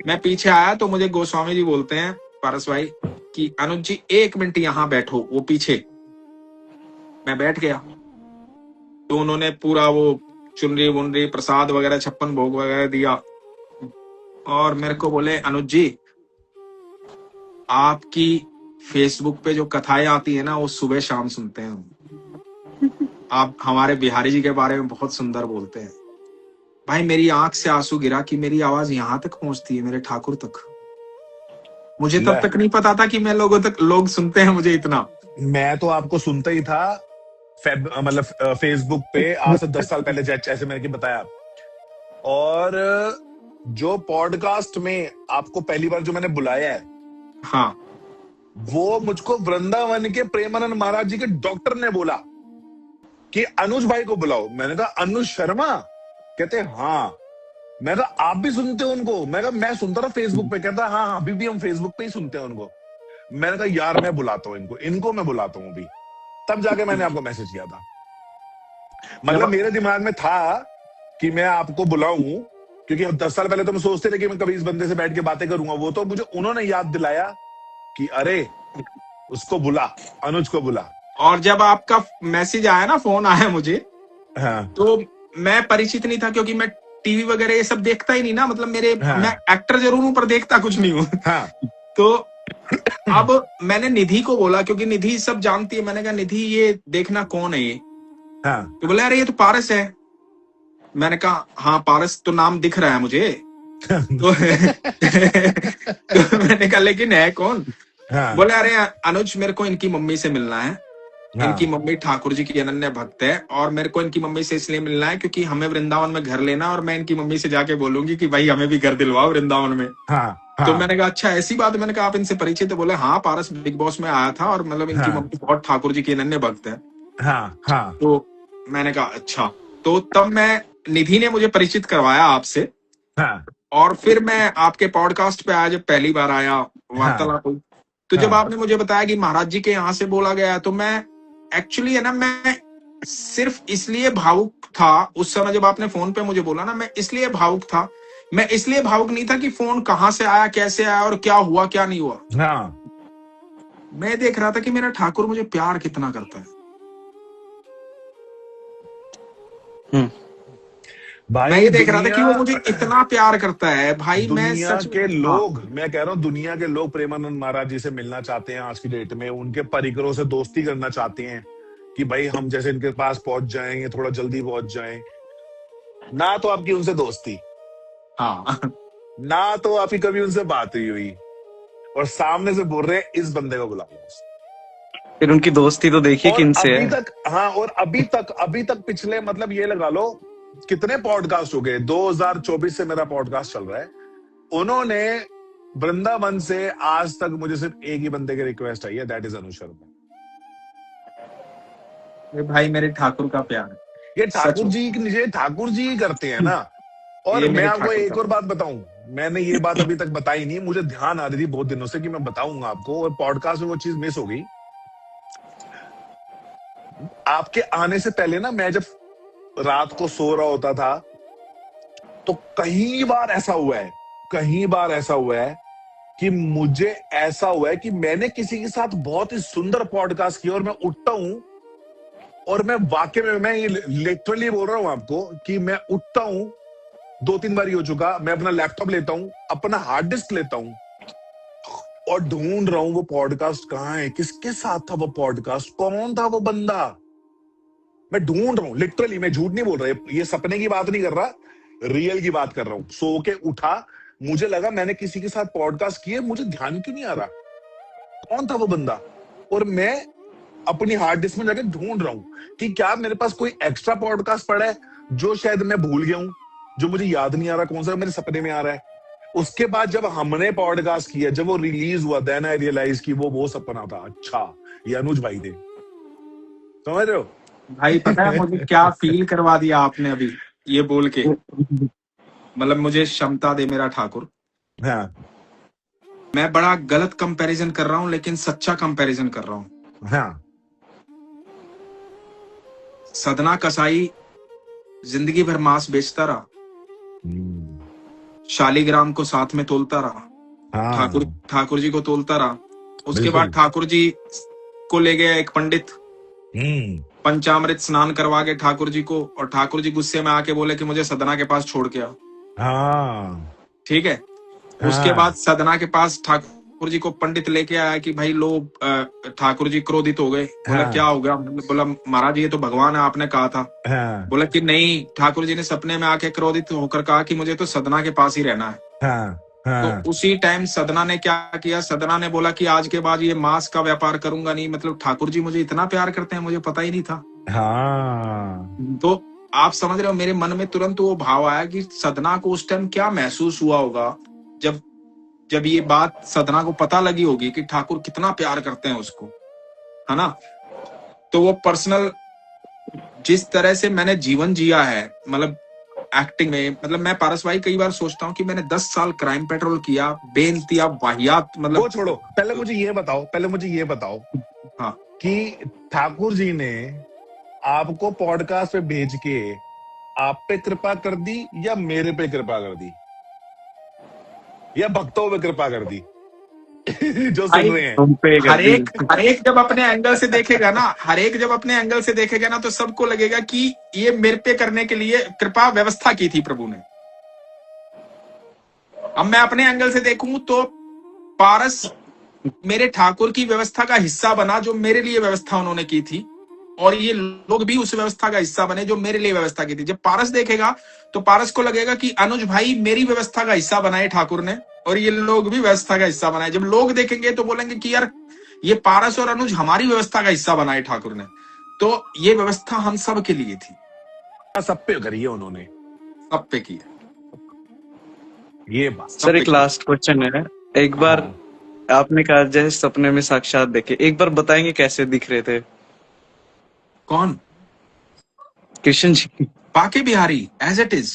मैं पीछे आया तो मुझे गोस्वामी जी बोलते हैं, पारस भाई, कि अनुज जी 1 मिनट यहां बैठो, वो पीछे। मैं बैठ गया। तो उन्होंने पूरा वो चुनरी वुनरी प्रसाद वगैरह 56 भोग वगैरह दिया, और मेरे को बोले अनुज जी आपकी फेसबुक पे जो कथाएं आती है ना, वो सुबह शाम सुनते हैं हम। आप हमारे बिहारी जी के बारे में बहुत सुंदर बोलते हैं। भाई मेरी आंख से आंसू गिरा कि मेरी आवाज यहाँ तक पहुंचती है, मेरे ठाकुर तक। मुझे तब तक नहीं पता था कि मैं लोगों तक, लोग सुनते हैं मुझे इतना। मैं तो आपको सुनता ही था मतलब फेसबुक पे आज से 10 साल पहले, जैसे मैंने बताया। और जो पॉडकास्ट में आपको पहली बार जो मैंने बुलाया है, हाँ, वो मुझको वृंदावन के प्रेमानंद महाराज जी के डॉक्टर ने बोला कि अनुज भाई को बुलाओ। मैंने कहा अनुज शर्मा? कहते हाँ। मैं कहा आप भी सुनते हो उनको? मैं कहा मैं सुनता था फेसबुक पे। कहता हाँ अभी भी हम फेसबुक पे ही सुनते हैं उनको। मैंने कहा यार मैं बुलाता हूँ इनको मैं बुलाता हूँ अभी। तब जाके मैंने आपको मैसेज किया था। मतलब मेरे दिमाग में था कि मैं आपको बुलाऊं, क्योंकि 10 साल पहले तो हम सोचते थे कि मैं कभी इस बंदे से बैठ के बातें करूंगा। वो तो मुझे उन्होंने याद दिलाया कि अरे उसको बुला, अनुज को बुला। और जब आपका मैसेज आया ना, फोन आया मुझे, हाँ, तो मैं परिचित नहीं था, क्योंकि मैं टीवी वगैरह ये सब देखता ही नहीं ना। मतलब मैं एक्टर जरूर हूं पर देखता कुछ नहीं हूं। हाँ। तो अब मैंने निधि को बोला, क्योंकि निधि सब जानती है। मैंने कहा निधि ये देखना कौन है ये। हाँ। तो बोला अरे ये तो पारस है। मैंने कहा हाँ पारस तो नाम दिख रहा है मुझे। तो, तो मैंने कहा लेकिन है कौन? हाँ। बोले अरे अनुज मेरे को इनकी मम्मी से मिलना है। हाँ। इनकी मम्मी ठाकुर जी की अनन्य भक्त है, और मेरे को इनकी मम्मी से इसलिए मिलना है क्योंकि हमें वृंदावन में घर लेना, और मैं इनकी मम्मी से जाके बोलूंगी कि भाई हमें भी घर दिलवाओ वृंदावन में। हाँ। तो मैंने कहा अच्छा ऐसी बात। मैंने कहा आप इनसे परिचित? बोले हाँ पारस बिग बॉस में आया था, और मतलब इनकी मम्मी बहुत ठाकुर जी की अनन्य भक्त है। हाँ। हाँ। तो मैंने कहा अच्छा। तो तब मैं, निधि ने मुझे परिचित करवाया आपसे। हाँ। और फिर मैं आपके पॉडकास्ट पे आया, जब पहली बार आया, वार्तालाप हुई। तो जब आपने मुझे बताया कि महाराज जी के यहाँ से बोला गया, तो मैं एक्चुअली है ना, मैं सिर्फ इसलिए भावुक था उस समय जब आपने फोन पे मुझे बोला ना, मैं इसलिए भावुक था। मैं इसलिए भावुक नहीं था कि फोन कहाँ से आया, कैसे आया, और क्या हुआ क्या नहीं हुआ। हाँ। मैं देख रहा था कि मेरा ठाकुर मुझे प्यार कितना करता है। भाई मैं ये देख रहा था कि वो मुझे इतना प्यार करता है। भाई मैं सच के लोग, मैं कह रहा हूँ दुनिया के लोग प्रेमानंद महाराज जी से मिलना चाहते हैं आज की डेट में। उनके परिकरों से दोस्ती करना चाहते हैं कि भाई हम जैसे इनके पास पहुंच जाएंगे, थोड़ा जल्दी पहुंच जाएं। ना तो आपकी उनसे दोस्ती। हाँ। ना तो आपकी कभी उनसे बात हुई और सामने से बोल रहे हैं इस बंदे को बुला लो। फिर उनकी दोस्ती तो देखिए और किनसे अभी है। तक, हाँ, और अभी तक पिछले मतलब ये लगा लो कितने पॉडकास्ट हो गए, 2024 से मेरा पॉडकास्ट चल रहा है। उन्होंने वृंदावन से आज तक मुझे सिर्फ एक ही बंदे की रिक्वेस्ट आई है, दैट इज अनु शर्मा। ये भाई मेरे ठाकुर का प्यार है, ये सच ठाकुर में। जी मुझे ठाकुर जी ही करते हैं ना। और ये मैं मेरे आपको ठाकुर का एक और प्यार। बात बताऊं, मैंने ये बात अभी तक बताई नहीं, मुझे ध्यान आ रही थी बहुत दिनों से कि मैं बताऊंगा आपको, और पॉडकास्ट में वो चीज मिस हो गई। आपके आने से पहले ना, मैं जब रात को सो रहा होता था तो कई बार ऐसा हुआ है कि मुझे ऐसा हुआ है कि मैंने किसी के साथ बहुत ही सुंदर पॉडकास्ट किया और मैं उठता हूं और मैं वाकई में, मैं ये लिटरली बोल रहा हूं आपको कि मैं उठता हूं, 2-3 बार ही हो चुका, मैं अपना लैपटॉप लेता हूं, अपना हार्ड डिस्क लेता हूं और ढूंढ रहा हूं वो पॉडकास्ट कहाँ है, किसके साथ था वो पॉडकास्ट, कौन था वो बंदा। मैं ढूंढ रहा हूं लिटरली, मैं झूठ नहीं बोल रहा, ये सपने की बात नहीं कर रहा, रियल की बात कर रहा हूं। सो के उठा, मुझे लगा मैंने किसी के साथ पॉडकास्ट किए, मुझे ध्यान क्यों नहीं आ रहा कौन था वो बंदा, और मैं अपनी हार्ड डिस्क में जाके ढूंढ रहा हूं कि क्या मेरे पास कोई एक्स्ट्रा पॉडकास्ट पड़ा है जो शायद मैं भूल गया हूं, जो मुझे याद नहीं आ रहा, कौन सा मेरे सपने में आ रहा है। उसके बाद जब हमने पॉडकास्ट किया, जब वो रिलीज हुआ, देन आई रियलाइज कि वो सपना था। अच्छा, ये अनुज भाई थे, समझ रहे हो। भाई पता है मुझे क्या फील करवा दिया आपने अभी ये बोल के, मतलब मुझे क्षमता दे मेरा ठाकुर। हाँ मैं बड़ा गलत कंपैरिजन कर रहा हूं लेकिन सच्चा कंपैरिजन कर रहा हूं। हाँ सदना कसाई जिंदगी भर मांस बेचता रहा, शालीग्राम को साथ में तोलता रहा, ठाकुर जी को तोलता रहा। उसके बाद ठाकुर जी को ले गया एक पंडित, पंचामृत स्नान करवा के ठाकुर जी को, और ठाकुर जी गुस्से में आके बोले कि मुझे सदना के पास छोड़ के आओ। ठीक है। उसके बाद सदना के पास ठाकुर जी को पंडित लेके आया कि भाई लो, ठाकुर जी क्रोधित हो गए। बोला क्या हो गया? बोला महाराज ये तो भगवान है, आपने कहा था। बोला कि नहीं, ठाकुर जी ने सपने में आके क्रोधित होकर कहा कि मुझे तो सदना के पास ही रहना है। तो उसी टाइम सदना ने क्या किया, सदना ने बोला कि आज के बाद ये मांस का व्यापार करूंगा नहीं। मतलब ठाकुर जी मुझे इतना प्यार करते हैं, मुझे पता ही नहीं था। तो आप समझ रहे हो, मेरे मन में तुरंत वो भाव आया कि सदना को उस टाइम क्या महसूस हुआ होगा जब ये बात सदना को पता लगी होगी कि ठाकुर कितना प्यार करते हैं उसको, है ना। तो वो पर्सनल जिस तरह से मैंने जीवन जिया है, मतलब एक्टिंग में, मतलब मैं पारस भाई कई बार सोचता हूँ कि मैंने 10 साल क्राइम पेट्रोल किया, बेइंतिया वाहियात, मतलब वो छोड़ो, पहले मुझे ये बताओ हाँ कि ठाकुर जी ने आपको पॉडकास्ट पे भेज के आप पे कृपा कर दी या मेरे पे कृपा कर दी या भक्तों पे कृपा कर दी जो सुन रहे हैं। हर एक जब अपने एंगल से देखेगा ना, तो सबको लगेगा कि ये मेरे पे करने के लिए कृपा व्यवस्था की थी प्रभु ने। अब मैं अपने एंगल से देखूं तो पारस मेरे ठाकुर की व्यवस्था का हिस्सा बना, जो मेरे लिए व्यवस्था उन्होंने की थी, और ये लोग भी उस व्यवस्था का हिस्सा बने जो मेरे लिए व्यवस्था की थी। जब पारस देखेगा तो पारस को लगेगा कि अनुज भाई मेरी व्यवस्था का हिस्सा बनाए ठाकुर ने, और ये लोग भी व्यवस्था का हिस्सा बनाए। जब लोग देखेंगे तो बोलेंगे कि यार ये पारस और अनुज हमारी व्यवस्था का हिस्सा बनाए ठाकुर ने। तो ये व्यवस्था हम सब के लिए थी, सब पे करी है उन्होंने, सब पे की है ये बात। सर एक लास्ट क्वेश्चन है, एक बार आपने कहा जैसे सपने में साक्षात देखे, एक बार बताएंगे कैसे दिख रहे थे? कौन? Krishna ji. Banke Bihari as it is.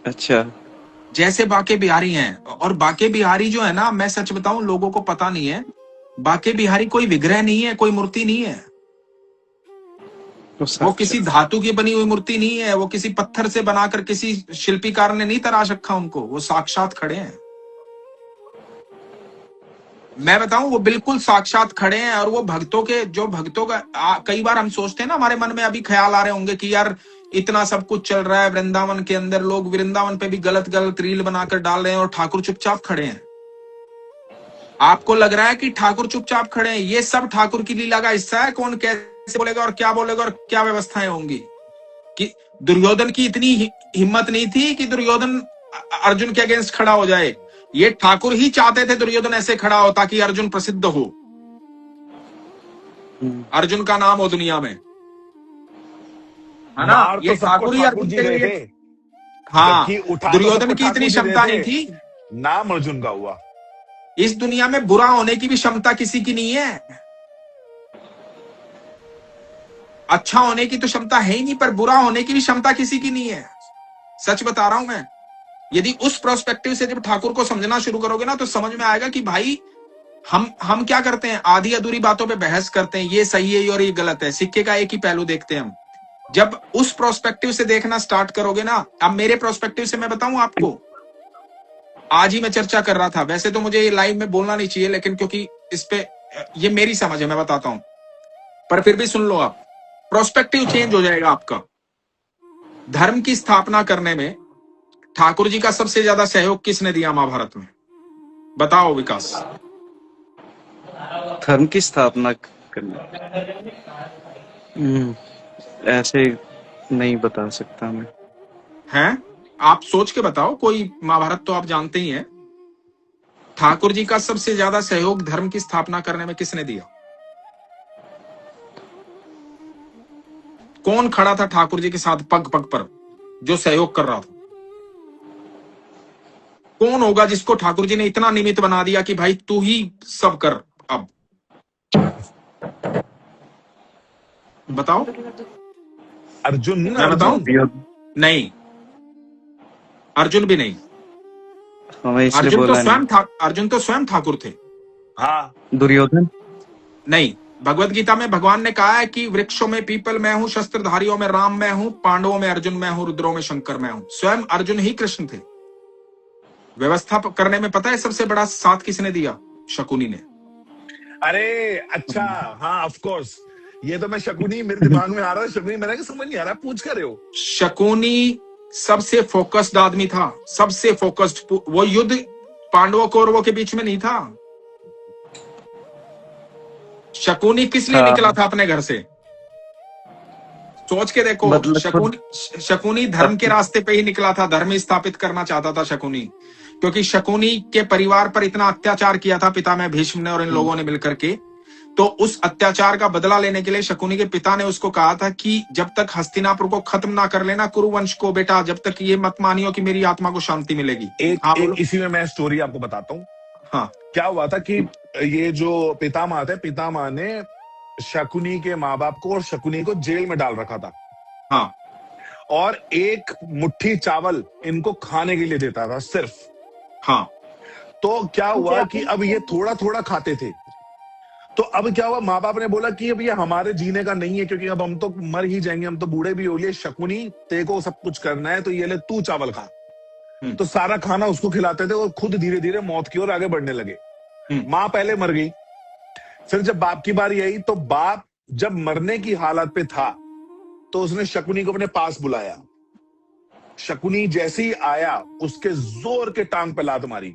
अच्छा, जैसे बाके बिहारी हैं। और बाके बिहारी जो है ना, मैं सच बताऊं लोगों को पता नहीं है, बाके बिहारी कोई विग्रह नहीं है, कोई मूर्ति नहीं है। वो किसी धातु की बनी हुई मूर्ति नहीं है, वो किसी पत्थर से बनाकर किसी शिल्पीकार ने नहीं तराश रखा उनको, वो साक्षात खड़े हैं। मैं बताऊं वो बिल्कुल साक्षात खड़े हैं। और वो भक्तों का कई बार हम सोचते हैं ना, हमारे मन में अभी ख्याल आ रहे होंगे कि यार इतना सब कुछ चल रहा है वृंदावन के अंदर, लोग वृंदावन पे भी गलत गलत रील बनाकर डाल रहे हैं और ठाकुर चुपचाप खड़े हैं। आपको लग रहा है कि ठाकुर चुपचाप खड़े हैं, ये सब ठाकुर की लीला का हिस्सा है। कौन कैसे बोलेगा और क्या व्यवस्थाएं होंगी। कि दुर्योधन की इतनी हिम्मत नहीं थी कि दुर्योधन अर्जुन के अगेंस्ट खड़ा हो जाए। ये ठाकुर ही चाहते थे दुर्योधन ऐसे खड़ा हो ताकि अर्जुन प्रसिद्ध हो, अर्जुन का नाम हो दुनिया में, है ना। मार ये तो सबको ठाकुर ही ठाकुर अर्जुन जी के रहे लिए, थे, हाँ, जबकि उठा तो दुर्योधन सबको की ठाकुर इतनी जी रहे क्षमता नहीं थे, थी। नाम अर्जुन का हुआ। इस दुनिया में बुरा होने की भी क्षमता किसी की नहीं है, अच्छा होने की तो क्षमता है ही नहीं, पर बुरा होने की भी क्षमता किसी की नहीं है। सच बता रहा हूं मैं। यदि उस प्रोस्पेक्टिव से जब ठाकुर को समझना शुरू करोगे ना, तो समझ में आएगा कि भाई हम क्या करते हैं, आधी अधूरी बातों पे बहस करते हैं, ये सही है और ये गलत है, सिक्के का एक ही पहलू देखते हैं हम। जब उस प्रोस्पेक्टिव से देखना स्टार्ट करोगे ना, अब मेरे प्रोस्पेक्टिव से मैं बताऊं आपको, आज ही मैं चर्चा कर रहा था, वैसे तो मुझे ये लाइव में बोलना नहीं चाहिए, लेकिन क्योंकि इस पे ये मेरी समझ है, मैं बताता हूं, पर फिर भी सुन लो आप। प्रोस्पेक्टिव चेंज हो जाएगा आपका। धर्म की स्थापना करने में ठाकुर जी का सबसे ज्यादा सहयोग किसने दिया महाभारत में? बताओ विकास। धर्म की स्थापना करना, ऐसे नहीं बता सकता मैं। हैं? आप सोच के बताओ, कोई महाभारत तो आप जानते ही हैं। ठाकुर जी का सबसे ज्यादा सहयोग धर्म की स्थापना करने में किसने दिया? कौन खड़ा था ठाकुर जी के साथ पग पग पर जो सहयोग कर रहा था? कौन होगा जिसको ठाकुर जी ने इतना निमित्त बना दिया कि भाई तू ही सब कर? अब बताओ। अर्जुन, मैं बताऊं? नहीं, अर्जुन भी नहीं। अर्जुन तो स्वयं ठाकुर थे। हाँ, दुर्योधन नहीं, भगवत गीता में भगवान ने कहा है कि वृक्षों में पीपल मैं हूं, शस्त्रधारियों में राम मैं हूं, पांडवों में अर्जुन मैं हूं, रुद्रों में शंकर मैं हूं। स्वयं अर्जुन ही कृष्ण थे। व्यवस्था करने में पता है सबसे बड़ा साथ किसने दिया? शकुनी ने। अरे अच्छा, हाँ ऑफ कोर्स, ये तो मैं शकुनी मेरे दिमाग में आ रहा है, शकुनी मैंने समझ नहीं आ रहा, पूछ कर रहे हो। शकुनी सबसे फोकस्ड आदमी था, सबसे फोकस्ड। वो युद्ध पांडवों कौरवों के बीच में नहीं था। शकुनी किस लिए निकला था अपने घर से? सोच के देखो। मतलब शकुनी धर्म के रास्ते पे ही निकला था, धर्म स्थापित करना चाहता था शकुनी, क्योंकि शकुनी के परिवार पर इतना अत्याचार किया था पिता में भीष्म ने और इन लोगों ने मिलकर के। तो उस अत्याचार का बदला लेने के लिए शकुनी के पिता ने उसको कहा था कि जब तक हस्तिनापुर को खत्म ना कर लेना, कुरुवंश को बेटा, जब तक ये मत मानियो कि मेरी आत्मा को शांति मिलेगी। एक इसी में मैं स्टोरी आपको बताता हूँ। हाँ, क्या हुआ था कि ये जो पितामह थे, पितामह ने शकुनी के माँ बाप को और शकुनी को जेल में डाल रखा था। हाँ, और एक मुट्ठी चावल इनको खाने के लिए देता था सिर्फ। हाँ, तो क्या हुआ कि अब ये थोड़ा थोड़ा खाते थे। तो अब क्या हुआ, माँ बाप ने बोला कि अब ये हमारे जीने का नहीं है, क्योंकि अब हम तो मर ही जाएंगे, हम तो बूढ़े भी हो लिए। शकुनी, तेरे को सब कुछ करना है तो ये ले तू चावल खा। तो सारा खाना उसको खिलाते थे और खुद धीरे धीरे मौत की ओर आगे बढ़ने लगे। माँ पहले मर गई, फिर जब बाप की बारी आई तो बाप जब मरने की हालत पे था तो उसने शकुनी को अपने पास बुलाया। शकुनी जैसे ही आया, उसके जोर के टांग पे लात मारी,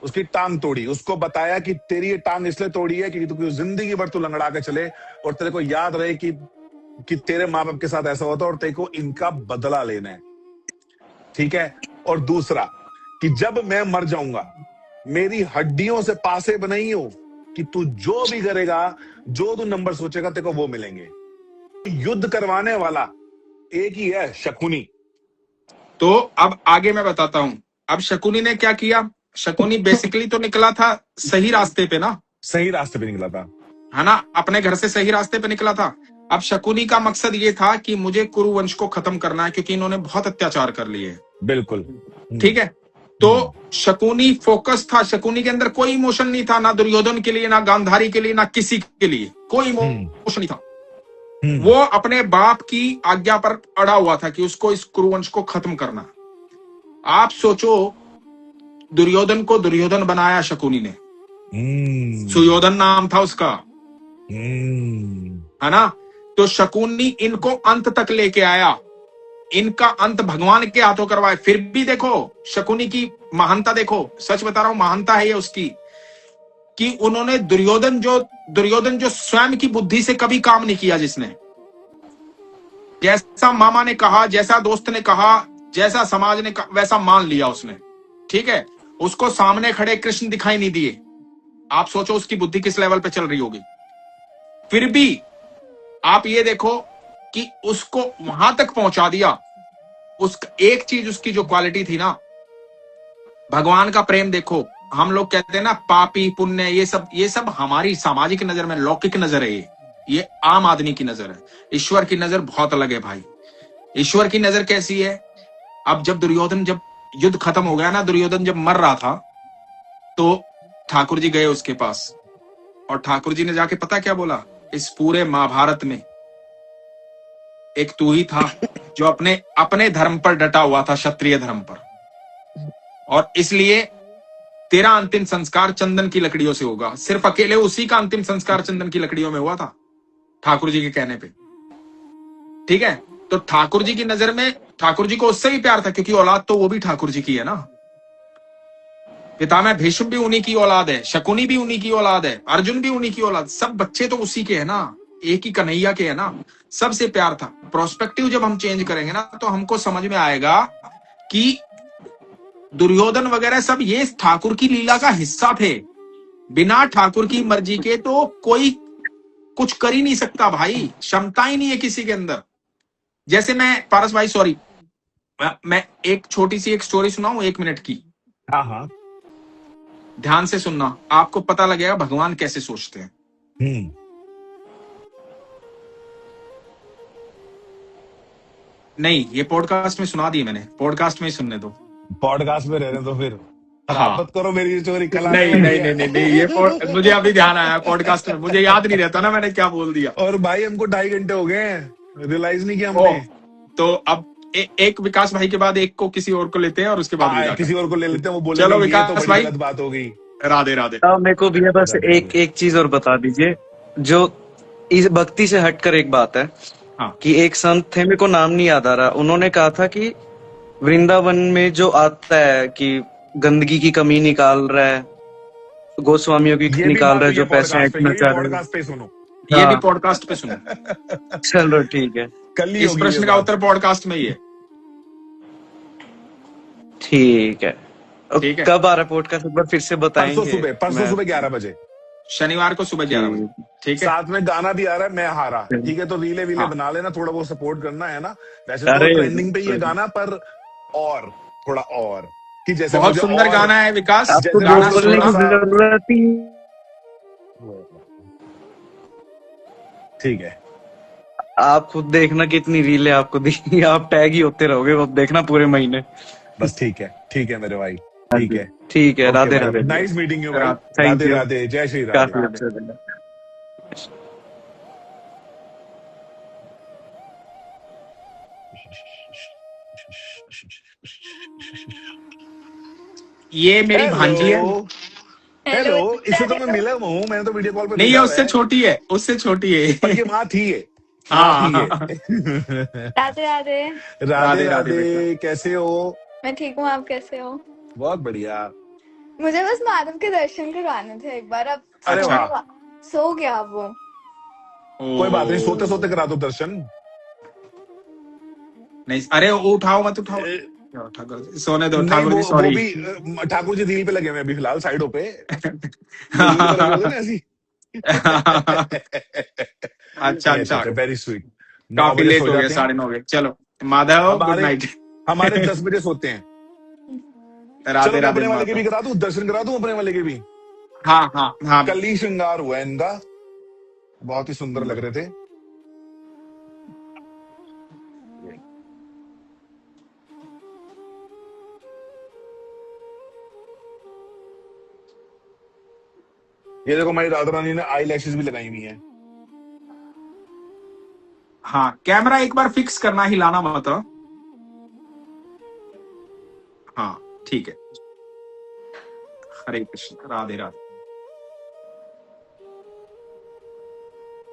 उसकी टांग तोड़ी। उसको बताया कि तेरी ये टांग इसलिए तोड़ी है कि तू जिंदगी भर तू लंगड़ा के चले और तेरे को याद रहे कि तेरे माँ बाप के साथ ऐसा होता और तेरे को इनका बदला लेना है, ठीक है। और दूसरा कि जब मैं मर जाऊंगा, मेरी हड्डियों से पासे बनाई हो कि तू जो भी करेगा, जो तू नंबर सोचेगा, तेरे को वो मिलेंगे। युद्ध करवाने वाला एक ही है, शकुनी। तो अब आगे मैं बताता हूं। अब शकुनी ने क्या किया? शकुनी बेसिकली तो निकला था सही रास्ते पे ना, सही रास्ते पे निकला था, है ना, अपने घर से सही रास्ते पे निकला था। अब शकुनी का मकसद ये था कि मुझे कुरुवंश को खत्म करना है, क्योंकि इन्होंने बहुत अत्याचार कर लिए। बिल्कुल, ठीक है। तो शकुनी फोकस था, शकुनी के अंदर कोई इमोशन नहीं था, ना दुर्योधन के लिए, ना गांधारी के लिए, ना किसी के लिए कोई इमोशन नहीं था। वो अपने बाप की आज्ञा पर अड़ा हुआ था कि उसको इस कुरुवंश को खत्म करना। आप सोचो, दुर्योधन को दुर्योधन बनाया शकुनी ने, सुयोधन नाम था उसका, है ना। तो शकुनी इनको अंत तक लेके आया, इनका अंत भगवान के हाथों करवाए। फिर भी देखो शकुनी की महानता, देखो सच बता रहा हूं, महानता है ये उसकी कि उन्होंने दुर्योधन जो स्वयं की बुद्धि से कभी काम नहीं किया, जिसने जैसा मामा ने कहा, जैसा दोस्त ने कहा, जैसा समाज ने वैसा मान लिया उसने, ठीक है। उसको सामने खड़े कृष्ण दिखाई नहीं दिए। आप सोचो उसकी बुद्धि किस लेवल पे चल रही होगी। फिर भी आप ये देखो कि उसको वहां तक पहुंचा दिया। उस एक चीज उसकी जो क्वालिटी थी ना, भगवान का प्रेम देखो। हम लोग कहते हैं ना पापी पुण्य, ये सब हमारी सामाजिक नजर में लौकिक नजर है। ये आम आदमी की नजर है। ईश्वर की नजर बहुत अलग है भाई। ईश्वर की नजर कैसी है? अब जब युद्ध खत्म हो गया ना, दुर्योधन जब मर रहा था, तो ठाकुर जी गए उसके पास, और ठाकुर जी ने जाके पता क्या बोला? इस पूरे महाभारत में एक तू ही था जो अपने अपने धर्म पर डटा हुआ था, क्षत्रिय धर्म पर, और इसलिए तेरा अंतिम संस्कार चंदन की लकड़ियों से होगा। सिर्फ अकेले उसी का अंतिम संस्कार चंदन की लकड़ियों में हुआ था, ठाकुर जी के कहने पे, ठीक है। तो ठाकुर जी की नजर में ठाकुर जी को उससे भी प्यार था, क्योंकि औलाद तो वो भी ठाकुर जी की है ना। पितामह भीष्म भी उन्हीं की औलाद है, शकुनी भी उन्हीं की औलाद है, अर्जुन भी उन्हीं की औलाद, सब बच्चे तो उसी के है ना, एक ही कन्हैया के है ना। सबसे प्यार था। प्रोस्पेक्टिव जब हम चेंज करेंगे ना, तो हमको समझ में आएगा कि दुर्योधन वगैरह सब ये ठाकुर की लीला का हिस्सा थे। बिना ठाकुर की मर्जी के तो कोई कुछ कर ही नहीं सकता भाई, क्षमता ही नहीं है किसी के अंदर। जैसे मैं पारस भाई, सॉरी, मैं एक छोटी सी एक स्टोरी सुनाऊं, 1 मिनट की। हाँ हाँ। ध्यान से सुनना, आपको पता लगेगा भगवान कैसे सोचते हैं। नहीं, ये पॉडकास्ट में सुना दी मैंने, पॉडकास्ट में ही सुनने दो। पॉडकास्ट में रह रहे तो फिर हाँ, खराब मत करो मेरी स्टोरी, कल आने नहीं वाली नहीं है। नहीं नहीं नहीं, मुझे अभी ध्यान आया पॉडकास्ट में, मुझे याद नहीं रहता ना मैंने क्या बोल दिया। और भाई हमको 2.5 घंटे हो गए हैं, रियलाइज नहीं किया ओ, हमने। तो अब एक विकास भाई के बाद एक को किसी और को लेते हैं, और उसके बाद हाँ, विदा किसी करते और को ले लेते हैं, वो हैं। बोलेंगे चलो ये तो विकास बड़ी भाई, गलत बात हो गई। राधे राधे। मेरे को भैया बस राधे एक राधे। एक चीज और बता दीजिए, जो इस भक्ति से हटकर एक बात है हाँ, कि एक संत थे, मेरे को नाम नहीं याद आ रहा, उन्होंने कहा था कि वृंदावन में जो आता है कि गंदगी की कमी निकाल रहा है, गोस्वामियों की ये भी निकाल बात रहा है, हुई है जो पैसे पॉडकास्ट पे, ऐंठना ये भी चाह रहे हैं। पॉडकास्ट पे सुनो। ये भी हाँ, पॉडकास्ट पे सुनो। चलो ठीक है। कल ही इस होगी ये प्रश्न का बात। उत्तर पॉडकास्ट में ही है। ठीक है। अब ठीक है, कब आ रहा है पॉडकास्ट, एक बार फिर से बताएंगे। परसों मैं सुबह 11 बजे। शनिवार को सुबह 11 बजे। ठीक ठीक है, साथ में गाना भी आ रहा है, मैं हारा, है। ठीक है। तो रीले वीले हाँ, बना लेना, थोड़ा बहुत सपोर्ट करना है ना। वैसे तो अरे ट्रेंडिंग पे ही है गाना, पर और थोड़ा और कि जैसे बहुत मुझे सुंदर और गाना है विकास, आपको जैसे दो गाना मुझे बोलने थोड़ा की सुनना। सा, जरूरत ही, ठीक है। आप खुद देखना कितनी रील है आपको दी, आप टैग ही होते रहोगे, अब देखना पूरे महीने। बस ठीक है मेरे भाई, हाँ ठीक जी, है। ठीक है। ओके राधे भाई, राधे भैया। नाइस मीटिंग यू भाई। थैंक राधे यू, राधे, जय श्री राधे। काफी अच्छा लगा। ये मेरी भांजी है। हेलो हेलो, इससे तो मैं मिला हुआ हूँ, मैंने तो वीडियो कॉल पे नहीं, ये देखा हुआ उससे है, छोटी है, उससे छोटी पर है। ये वहां थी है, वहां हाँ थी हाँ है। हाँ। राधे राधे। राधे राधे राधे बेटा। राधे, कैसे हो? मैं ठीक हूँ, आप कैसे हो? बहुत बढ़िया। मुझे बस माधव के दर्शन करवाने थे एक बार, अब अरे अच्छा, वाह, सो गया वो। कोई बात नहीं, सोते सोते ओ करा दो दर्शन। नहीं, अरे वो उठाओ मत, उठाओ। ए, ठाकुर जी सोने दो, नहीं ठाकुर जी वो सॉरी। भी ठाकुर जी रील पे लगे हुए हैं अभी फिलहाल, साइडों पे, जो रील पे लगे होते हैं ना ऐसी। अच्छा नहीं, अच्छा, अच्छा, वेरी स्वीट। 9 काफी बजे लेट सो हो गया, जाते हैं 9:30 चलो। माधव गुड हमारे। नाइट। हमारे 10 बजे सोते हैं। चलो राधे मैं राधे अपने वाले के भी माधव। करा दूं, दर्शन करा दूं अपने वाले के भी। हाँ हाँ हाँ। कल ही श्रृंगार हुआ है इनका, बहुत ही सुंदर लग रहे थे। ये देखो हमारी राधा रानी ने आई लैशेज भी लगाई हुई है। हाँ, कैमरा एक बार फिक्स करना, हिलाना मत। हाँ, ठीक है। हरे कृष्ण, राधे राधे,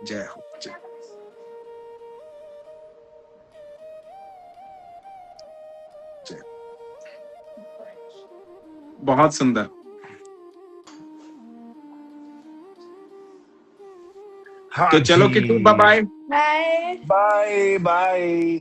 जय हो, जय। जय। बहुत सुंदर। हाँ तो चलो Kittu, bye ji, bye. Bye. Bye bye.